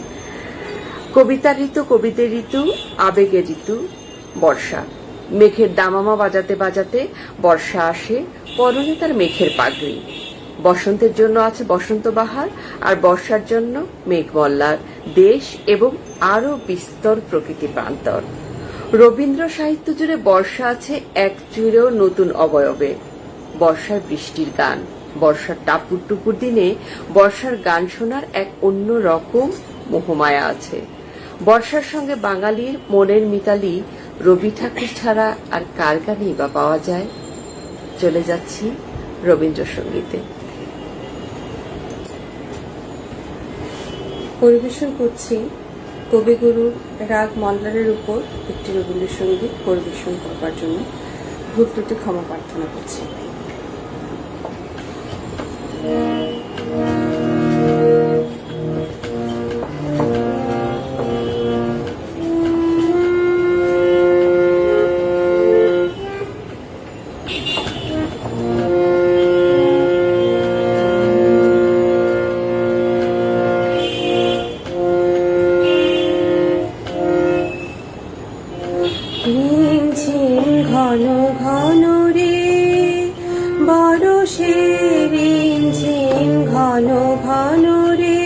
কবিতার ঋতু, কবিদের ঋতু, আবেগের ঋতু বর্ষা। মেঘের দামামা বাজাতে বাজাতে বর্ষা আসে, পরনে তার মেঘের পাগড়ি। বসন্তের জন্য আছে বসন্ত বাহার, আর বর্ষার জন্য মেঘমল্লার দেশ এবং আরো বিস্তর প্রকৃতি প্রান্তর। রবীন্দ্র সাহিত্য জুড়ে বর্ষা আছে এক চিরেও নতুন অবয়বে। বর্ষার বৃষ্টির গান, বর্ষার টাপুর টুপুর দিনে বর্ষার গান শোনার এক অন্য রকম মোহমায়া আছে। বর্ষার সঙ্গে বাঙালির মনের মিতালি রবি ঠাকুর ছাড়া আর কার গানেই বা পাওয়া যায়। চলে যাচ্ছি রবীন্দ্রসঙ্গীতে। পরিবেশন করছি কবিগুরুর রাগ মল্লারের উপর একটি রবীন্দ্রসঙ্গীত পরিবেশন করবার জন্য ভুল ত্রুটি ক্ষমা প্রার্থনা করছি। ঘন ঘন রে বরষে, রিমঝিম ঘন ঘন রে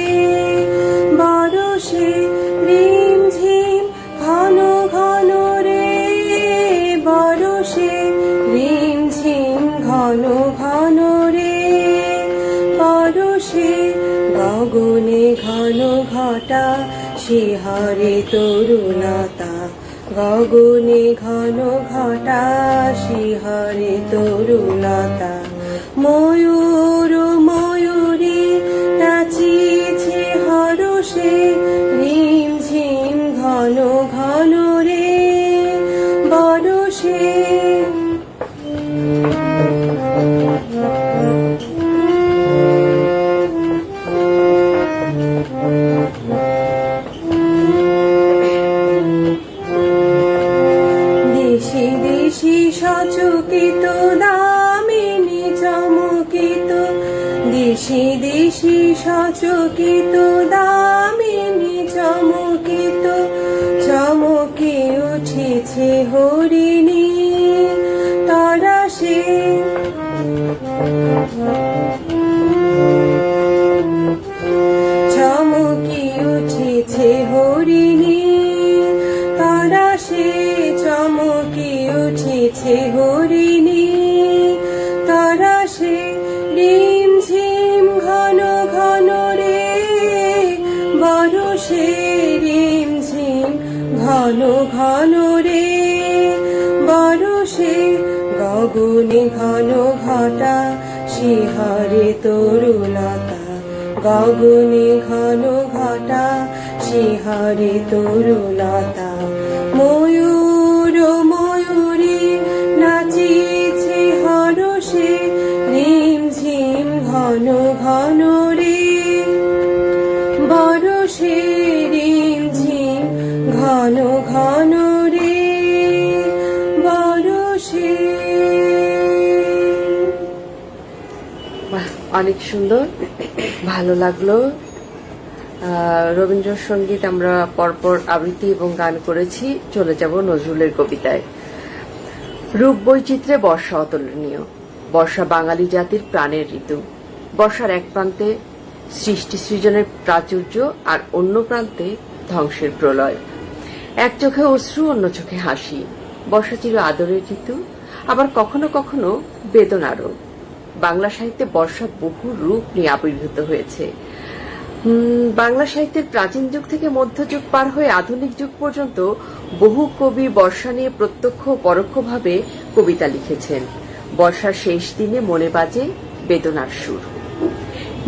বরষে, রিমঝিম ঘন ঘন রে বরষে, রিমঝিম ঘন ঘন রে বরষে, গগনে ঘন ঘটা শিহরে তরুলতা, গগনে ঘন ঘটা শিহরে তরুলতা, ময়ূর ময়ূরী নাচিছে হরষে, রিমঝিম ঘন ঘন রে বরষে। সচকিত দামিনী চমকিত, দিশি দিশি সচকিত দামিনী চমকিত, চমকে উঠেছে হরিণী তরাসে, চমকে নাচিছে হরিণী, তারা সে রিম ঝিম ঘন ঘন রে, বরষে রিম ঝিম ঘন ঘন রে, বরষে গগনে ঘন ঘটা, শিহরে তরুলতা, গগনে ঘন ঘটা, শিহরে তরুলতা। ময়ূর ময়ূরী নাচিছে হরষে, রিম ঝিম ঘন ঘন রে, বরষে রিম ঝিম ঘন ঘন রে, বরষে। বাহ, অনেক সুন্দর, ভালো লাগলো। রবীন্দ্রসঙ্গীত আমরা পরপর আবৃত্তি এবং গান করেছি। চলে যাব নজরুলের কবিতায়। রূপ বৈচিত্র্যে বর্ষা অতুলনীয়। বর্ষা বাঙালি জাতির প্রাণের ঋতু। বর্ষার এক প্রান্তে সৃষ্টি সৃজনের প্রাচুর্য, আর অন্য প্রান্তে ধ্বংসের প্রলয়। এক চোখে অশ্রু, অন্য চোখে হাসি। বর্ষা চির আদরের ঋতু, আবার কখনো কখনো বেদনারও। বাংলা সাহিত্যে বর্ষা বহু রূপ নিয়ে আবির্ভূত হয়েছে। বাংলা সাহিত্যের প্রাচীন যুগ থেকে মধ্যযুগ পার হয়ে আধুনিক যুগ পর্যন্ত বহু কবি বর্ষা নিয়ে প্রত্যক্ষ ও পরোক্ষভাবে কবিতা লিখেছেন। বর্ষার শেষ দিনে মনে বাজে বেদনার সুর।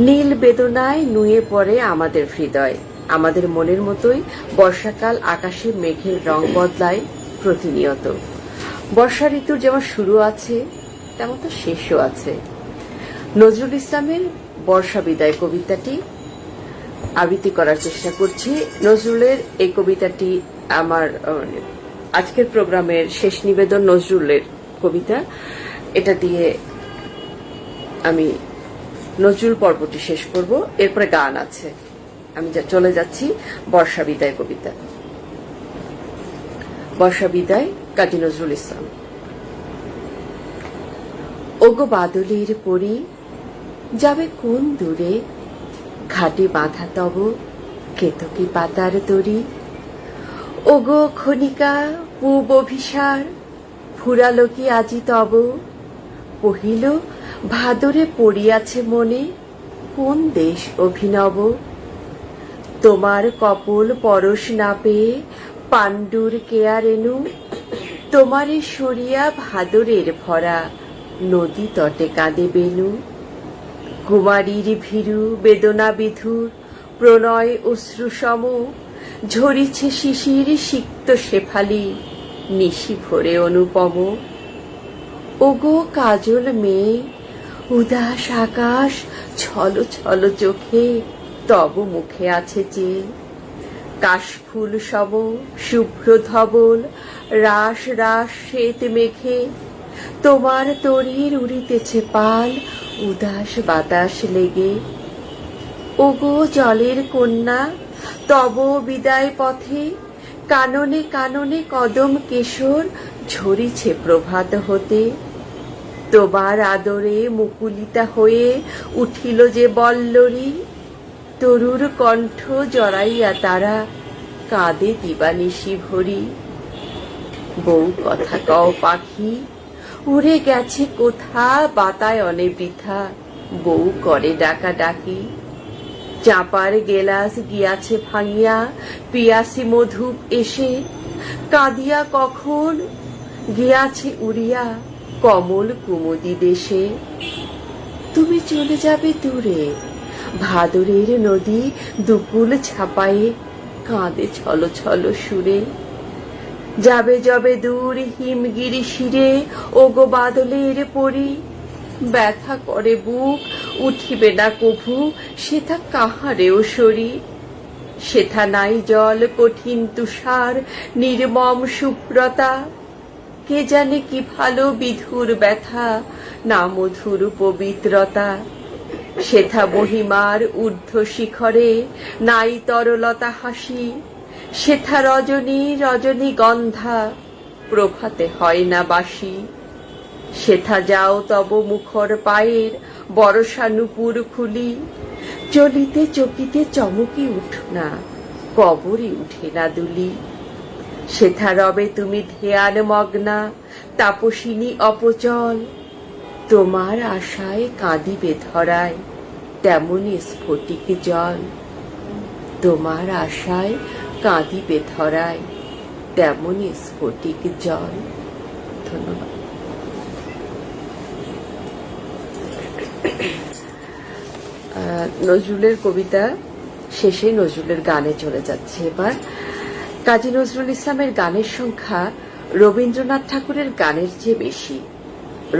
নীল বেদনায় নুয়ে পড়ে আমাদের হৃদয়। আমাদের মনের মতোই বর্ষাকাল আকাশে মেঘের রং বদলায় প্রতিনিয়ত। বর্ষা ঋতুর যেমন শুরু আছে, তেমন তো শেষও আছে। নজরুল ইসলামের বর্ষা বিদায় কবিতাটি আবৃত্তি করার চেষ্টা করছি। নজরুলের এই কবিতাটি আমার আজকের প্রোগ্রামের শেষ নিবেদন, নজরুলের কবিতা। এটা দিয়ে আমি নজরুল পর্বটি শেষ করব, এরপরে গান আছে। আমি চলে যাচ্ছি বর্ষা বিদায় কবিতা। বর্ষা বিদায়, কাজী নজরুল ইসলাম। ওগো বাদলের পরি, যাবে কোন দূরে, ঘাটে বাঁধা তব কেতকী পাতার তরি। ওগো খনিকা পূব অভিসার, ফুরালো কি আজি তব, পহিল ভাদরে পড়িয়াছে মনে, কোন দেশ অভিনব। তোমার কপল পরশ না পেয়ে পাণ্ডুর কেয়া রেণু, তোমারে সরিয়া ভাদরের ভরা নদী তটে কাঁদে বেনু। কুমারীর ভীরু বেদনা বিধুর প্রণয় অশ্রু সম, ঝরিছে শিশির সিক্ত শেফালি নিশি ভরে অনুপম। ওগো কাজল মেয়ে, উদাস আকাশ ছল ছল চোখে তব মুখে আছে যে। কাশফুল সম শুভ্র ধবল রাস রাস শ্বেত মেঘে, তোমার তরীর উড়িতেছে পাল উদাস বাতাস লেগে। ওগো জলের কন্যা, তব বিদায় পথে কাননে কাননে কদম কেশর ঝরিছে প্রভাত হতে। তোমার আদরে মুকুলিতা হয়ে উঠিল যে বল্লরী, তরুর কণ্ঠ জড়াইয়া তারা কাঁদে দিবানিশি ভরি। বউ কথা কও পাখি, উড়ে গেছে কোথা বাতায়নে বৃথা, বউ করে ডাকা ডাকি। চাঁপার গেলাস গিয়াছে ভাঙিয়া, পিয়াসি মধুপ এসে, কাঁদিয়া কখন গিয়াছে উড়িয়া কমল কুমুদি দেশে। তুমি চলে যাবে দূরে, ভাদরের নদী দুকুল ছাপায়ে কাঁদে ছল ছল সুরে। যাবে যবে দূর হিমগিরি শিরে, ওগো বাদলের পরি, ব্যথা করে বুক উঠিবে না কভু, সেথা কাহারেও সরি। সেথা নাই জল কঠিন তুষার নির্মম শুভ্রতা, কে জানে কি ভালো বিধুর ব্যথা না মধুর পবিত্রতা। সেথা মহিমার ঊর্ধ্ব শিখরে নাই তরলতা হাসি, সেথা রজনী রজনী গন্ধা প্রভাতে হয় না বাসি। সেথা যাও তব মুখর পায়ের বরষা নুপুর খুলি, চলিতে চকিতে চমকি উঠ না, কবরে উঠে না দুলি। সেথা রবে তুমি ধ্যান মগ্না তাপসিনী অপচল, তোমার আশায় কাঁদিবে ধরায় তেমনি স্ফটিক জল, তোমার আশায় কাঁদিবে ধরায় তেমনি স্ফটিক জল। ধন্যবাদ। নজরুলের কবিতা শেষে নজরুলের গানে চলে যাচ্ছে এবার। কাজী নজরুল ইসলামের গানের সংখ্যা রবীন্দ্রনাথ ঠাকুরের গানের চেয়ে বেশি।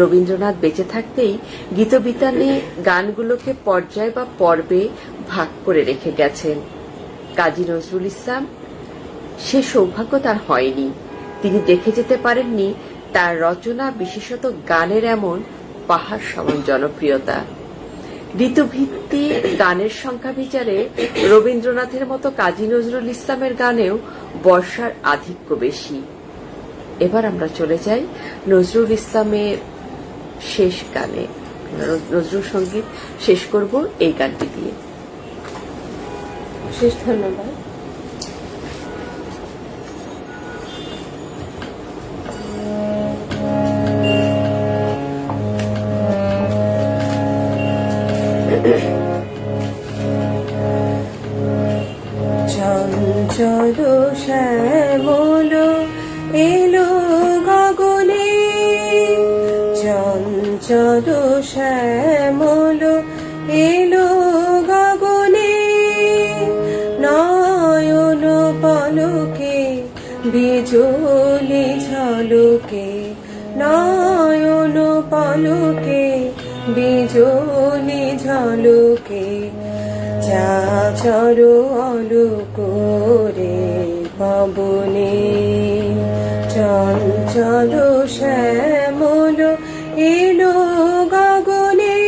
রবীন্দ্রনাথ বেঁচে থাকতেই গীতবিতানে গানগুলোকে পর্যায় বা পর্বে ভাগ করে রেখে গেছেন। কাজী নজরুল ইসলাম সে সৌভাগ্য তার হয়নি। তিনি দেখে যেতে পারেননি তার রচনা, বিশেষত গানের এমন পাহাড় সমান জনপ্রিয়তা। ঋতুভিত্তিক গানের সংখ্যা বিচারে রবীন্দ্রনাথের মতো কাজী নজরুল ইসলামের গানেও বর্ষার আধিক্য বেশি। এবার আমরা চলে যাই নজরুল ইসলামের শেষ গানে। নজরুল সঙ্গীত শেষ করব এই গানটি দিয়ে। শেষ ধন্যবাদ। চঞ্চল শ্যামল এলো গগনে, চঞ্চল শ্যামল এলো গগনে, নয়ন পলকে বিজলি ঝলকে, নয়ন পলকে বিজলি ঝলকে, চাচর আলোকরে পবনে, চঞ্চল শ্যামল এলো গগনে।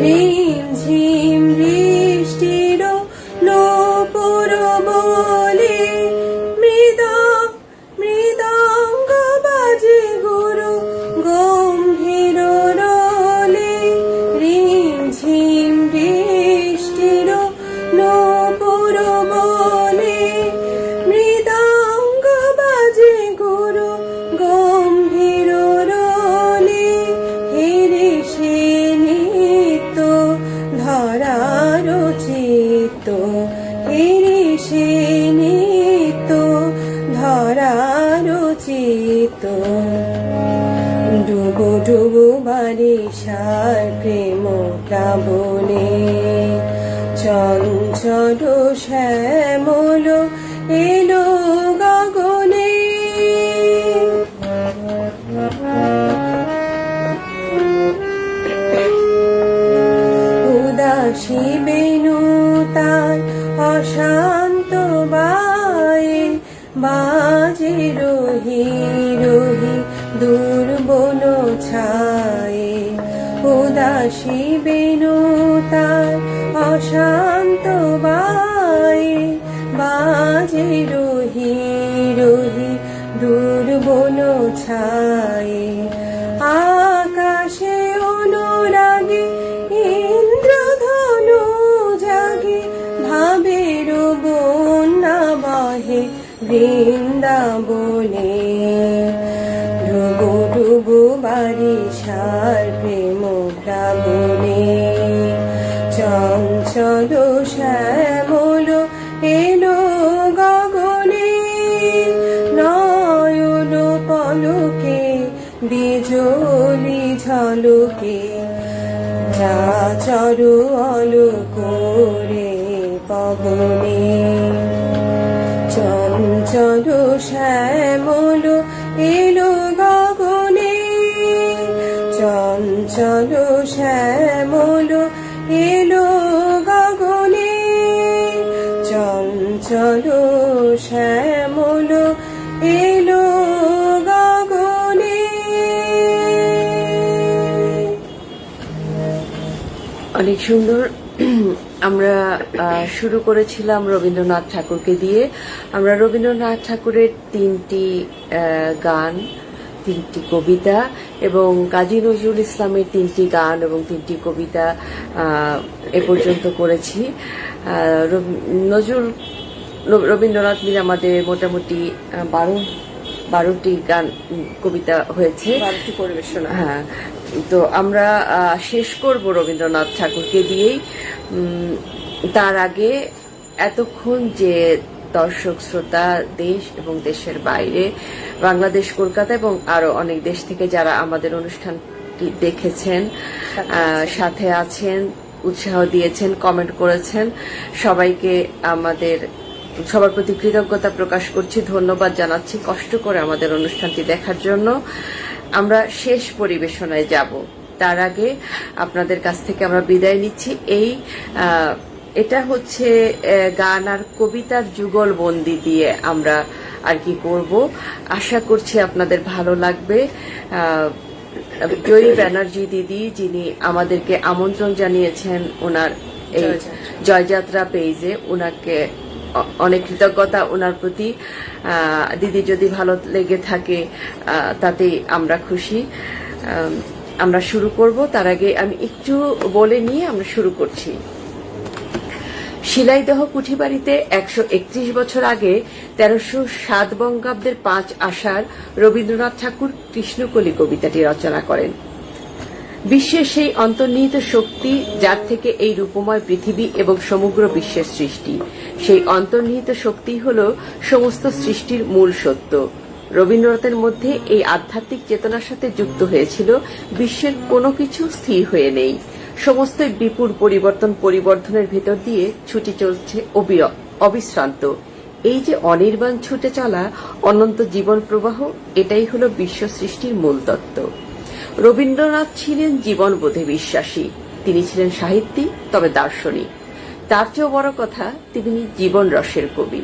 রিমঝিম বৃষ্টির নূপুর বলে, মৃদঙ্গ বাজে গুরু গম্ভীর রলে, রিমঝিম বৃষ্টির নূপুর বলে, মৃদঙ্গ বাজে গুরু গম্ভীর রলে, হেরে সে নিত্য ধরার চিত্ত, হেরে সে নিত্য ধরার চিত্ত, ডুবো ডুবো বারিশার প্রেম প্লাবনে, চঞ্চল শ্যামল এলো গগনে। উদাসী বেণু তার অশান্ত বায়ে, বাজে রহি রহি দূর বন ছায়ে, উদাসী বেণু তার অশান্ত বায়ে, বাজে রহি রহি দূর বন ছায়ে, আকাশে অনুরাগে ইন্দ্রধনু জাগে, ভাবের বন্যা বহে বৃন্দাবনে, ডুবো ডুবো বারিশার প্রেম প্লাবনে, চঞ্চল শ্যামল এলো গগনে, নয়ন পলকে বিজলি ঝলকে, চাচর আলোকরে পবনে, চঞ্চল শ্যামল এলো গগনে, চঞ্চল শ্যামল এলো গগনে, চঞ্চল শ্যামল এলো গগনে। অনেক সুন্দর। আমরা শুরু করেছিলাম রবীন্দ্রনাথ ঠাকুরকে দিয়ে। আমরা রবীন্দ্রনাথ ঠাকুরের 3টি গান 3টি কবিতা এবং কাজী নজরুল ইসলামের 3টি গান এবং 3টি কবিতা এ পর্যন্ত করেছি। রবীন্দ্রনাথ মিলে আমাদের মোটামুটি 12টি গান কবিতা হয়েছে, 12টি পরিবেশনা। হ্যাঁ, তো আমরা শেষ করব রবীন্দ্রনাথ ঠাকুরকে দিয়েই। তার আগে এতক্ষণ যে দর্শক শ্রোতা দেশ এবং দেশের বাইরে, বাংলাদেশ, কলকাতা এবং আরো অনেক দেশ থেকে যারা আমাদের অনুষ্ঠানটি দেখেছেন, সাথে আছেন, উৎসাহ দিয়েছেন, কমেন্ট করেছেন, সবাইকে সবার প্রতি কৃতজ্ঞতা প্রকাশ করছি, ধন্যবাদ জানাচ্ছি কষ্ট করে আমাদের অনুষ্ঠানটি দেখার জন্য। আমরা শেষ পরিবেশনায় যাব, তার আগে আপনাদের কাছ থেকে আমরা বিদায় নিচ্ছি। এটা হচ্ছে গান আর কবিতার যুগলবন্দি দিয়ে আমরা আর কি করব। আশা করছি আপনাদের ভালো লাগবে। জয়ী ব্যানার্জি দিদি, যিনি আমাদেরকে আমন্ত্রণ জানিয়েছেন ওনার এই জয়যাত্রা পেজে, ওনাকে অনেক কৃতজ্ঞতা ওনার প্রতি। দিদি যদি ভালো লেগে থাকে তাতেই আমরা খুশি। আমরা শুরু করব, তার আগে আমি একটু বলে নিয়ে আমরা শুরু করছি। শিলাইদহ কুঠিবাড়িতে 131 বছর আগে 1307 বঙ্গাব্দের 5 আষাঢ় রবীন্দ্রনাথ ঠাকুর কৃষ্ণকলি কবিতাটি রচনা করেন। বিশ্বের সেই অন্তর্নিহিত শক্তি যার থেকে এই রূপময় পৃথিবী এবং সমগ্র বিশ্বের সৃষ্টি, সেই অন্তর্নিহিত শক্তি হল সমস্ত সৃষ্টির মূল সত্য। রবীন্দ্রনাথের মধ্যে এই আধ্যাত্মিক চেতনার সাথে যুক্ত হয়েছিল বিশ্বের কোনো কিছু স্থির হয়ে নেই, সমস্ত বিপুল পরিবর্ধনের ভেতর দিয়ে ছুটে চলছে অবিশ্রান্ত। এই যে অনির্বাণ ছুটে চলা অনন্ত জীবন প্রবাহ, এটাই হলো বিশ্ব সৃষ্টির মূল তত্ত্ব। রবীন্দ্রনাথ ছিলেন জীবনবোধে বিশ্বাসী, তিনি ছিলেন সাহিত্যিক, তবে দার্শনিক। তার চেয়েও বড় কথা, তিনি জীবন রসের কবি।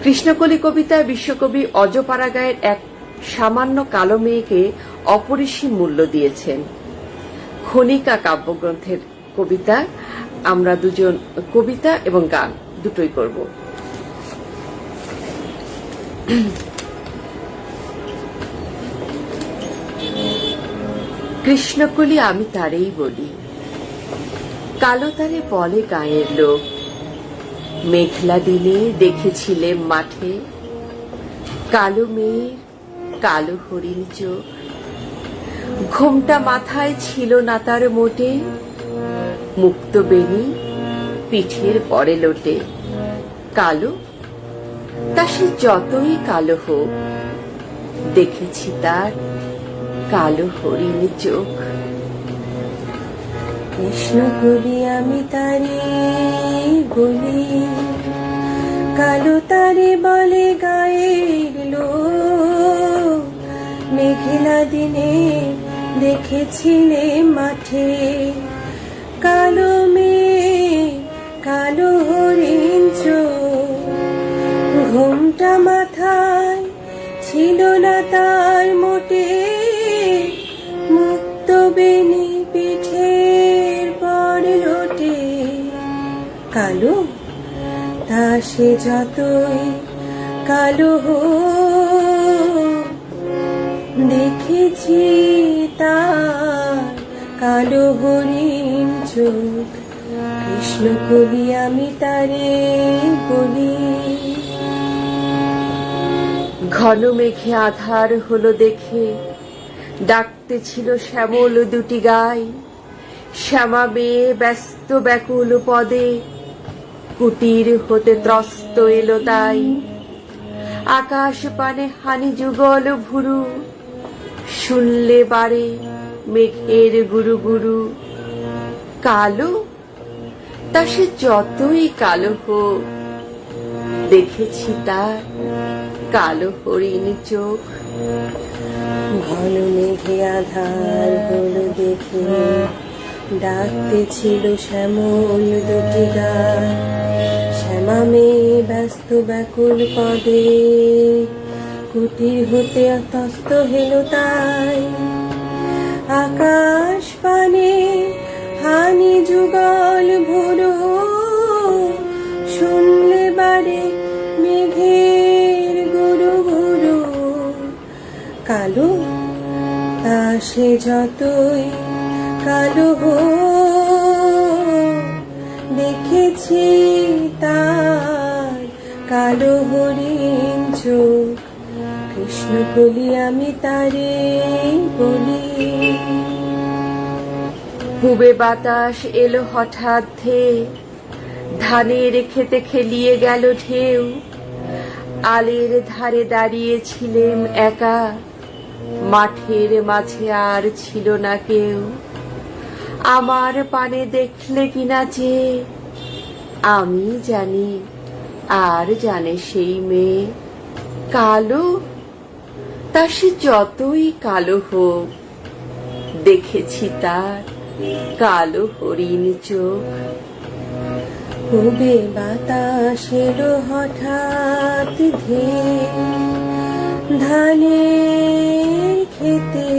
কৃষ্ণকলি কবিতায় বিশ্বকবি অজপাড়াগাঁয়ের এক সামান্য কালো মেয়েকে অপরিসীম মূল্য দিয়েছেন। খনিকা কাব্যগ্রন্থের কবিতা, আমরা দুজন কবিতা এবং গান দুটোই করব। কৃষ্ণকলি আমি তারেই বলি, কালো তারে বলে গাঁয়ের লোক, মেঘলা দিনে দেখেছিলে মাঠে, কালো মেয়ের কালো হরিণ চোখ, ঘোমটা মাথায় ছিল না তার মোটে, মুক্ত বেনি পিঠের পরে লোটে। কালো তা সে যতই কালো হোক, দেখেছি তার কালো হরিণ চোখ। কৃষ্ণকলি আমি তারে বলি, কালো তারে বলে গায়ের লোক, মেঘলা দিনে দেখেছিলে মাঠে, কালো মেয়ে কালো হরিণ চোখ, ঘোমটা মাথায় ছিল না তার মোটে, মুক্ত বেনি পিঠের পর লোটে। কালো তা সে যতই কালো হোক, দেখেছি তার কালো হরিণ চোখ। কৃষ্ণকলি আমি তারে বলি। ঘন মেঘে আধার হলো দেখে, ডাকতে ছিল শ্যামল দুটি গাই, শ্যামা মেয়ে ব্যস্ত ব্যাকুল পদে, কুটির হতে ত্রস্ত এলো তাই। আকাশ পানে হানি যুগল ভুরু, শুনলে বাড়ে মেঘের গুরু গুরু। কালো তা সে যতই কালো হোক, দেখেছি তার কালো হরিণ চোখ। ঘন মেঘে আধার হলো দেখে, ডাকতে ছিল শ্যামল দুটি গাই, শ্যামা মেয়ে ব্যস্ত ব্যাকুল পদে, কুটির হতে তস্ত হেলো তাই। আকাশ পানে হানি যুগল ভুরু, শুনলে বাড়ে মেঘের গুরু গুরু। কালো সে যতই কালো হোক, দেখেছি তার কালো হরিণ চোখ। কৃষ্ণকলি আমি তারে বলি। পূবে বাতাস এলো হঠাৎ ধেয়ে, ধানের খেতে খেলিয়ে গেল ঢেউ। আলের ধারে দাঁড়িয়েছিলেম একা, মাঠের মাঝে আর ছিল না কেউ। আমার পানে দেখলে কিনা যে, আমি জানি আর জানে সেই মেয়ে। কালো, তা সে যতই কালো হোক, দেখেছি তার কালো হরিণ চোখ। পূবে বাতাস এলো হঠাৎ ধেয়ে, ধানের খেতে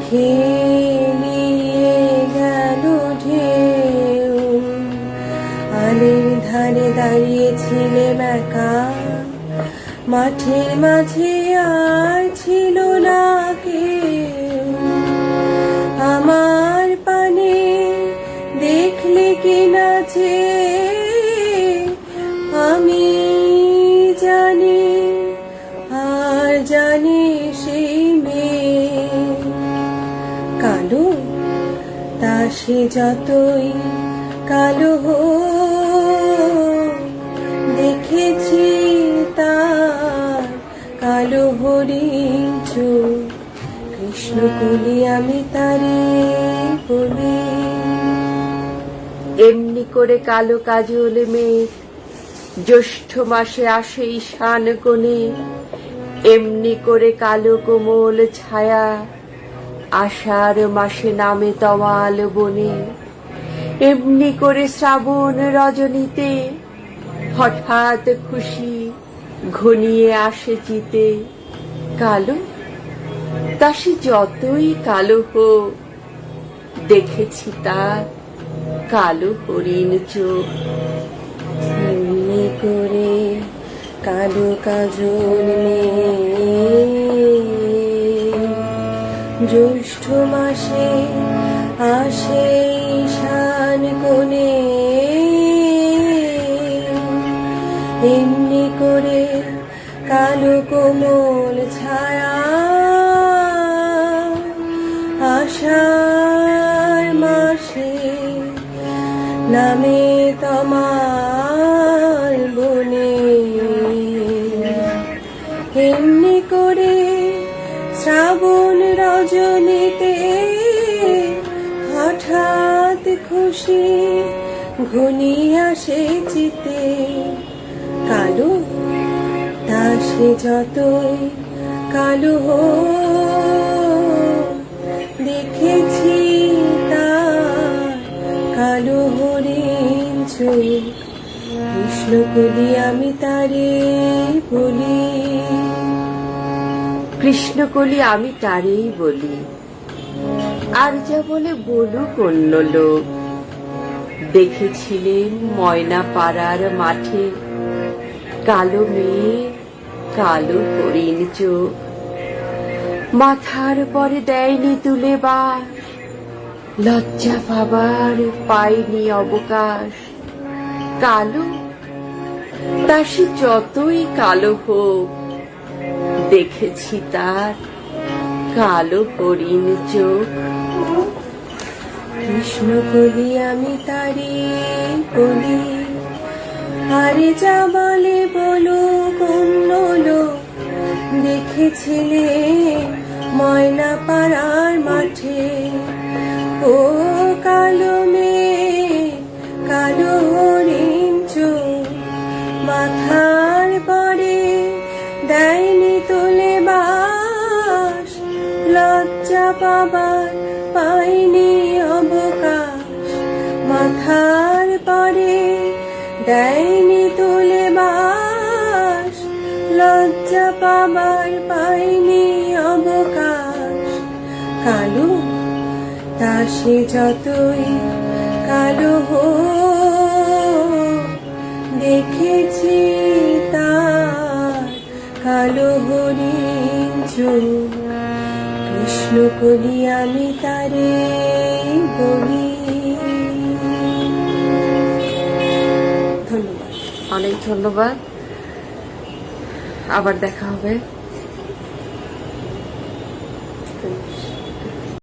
খেলিয়ে গেল ঢেউ। আলের ধারে দাঁড়িয়েছিলেম একা, মাঠের মাঝে আর ছিল না কেউ। আমার পানে দেখলে কিনা যে, আমি জানি আর জানি সেই মেয়ে। কালো, তা সে যতই কালো হোক, দেখেছি তার কালো হরিণ চোখ। কৃষ্ণকলি আমি তারে বলি। এমনি করে কালো কাজল মেঘ জ্যৈষ্ঠ মাসে আসে ঈশান কোণে। এমনি করে কালো কোমল ছায়া আষাঢ় মাসে নামে তমাল বনে। এমনি করে শ্রাবণ রজনীতে হঠাৎ খুশি ঘনিয়ে আসে চিতে। কালো, তা সে যতই কালো হোক, দেখেছি তার কালো হরিণ চোখ। এমনি করে কালো কাজল মেয়ে জ্যৈষ্ঠ মাসে আসে ঈশান কোণে। এমনি করে কালো কোমল ছায়া আষাঢ় মাসে নামে তমাল বনে। এমনি করে শ্রাবণ রজনীতে হঠাৎ খুশি ঘনিয়ে আসে চিতে। কালো, তা সে যতই কালো হোক, দেখেছি তার কালো হরিণ চোখ। কৃষ্ণকলি আমি তারে বলি। কৃষ্ণকলি আমি তারেই বলি। আর যা বলে বলুক অন্য লোক। দেখেছিলেন ময়না পাড়ার মাঠে কালো মেয়ে কালো হরিণ চোখ। মাথার পরে দেয়নি তুলে বাস, লজ্জা পাবার পায়নি অবকাশ। কালো, তা সে যতই কালো হোক, দেখেছি তার কালো হরিণ চোখ। কৃষ্ণকলি আমি তারে বলি। আরে যা বলে বলুক অন্য লোক, দেখেছিলে ময়না পাড়ার মাঠে ও কালো মেয়ে কালো হরিণ চোখ। মাথার পরে দেয়নি তোলে বাস, লজ্জা পাবার পাইনি অবকাশ। মাথার পরে দেয়নি তোলে বাস, লজ্জা পাবার পাইনি অবকাশ। কালো, তা সে যতই কালো হোক, দেখেছি তার কালো হরিণ চোখ। কৃষ্ণ কলি আমি তারে বলি। ধন্যবাদ। অনেক ধন্যবাদ, আবার দেখা হবে। ধন্যবাদ।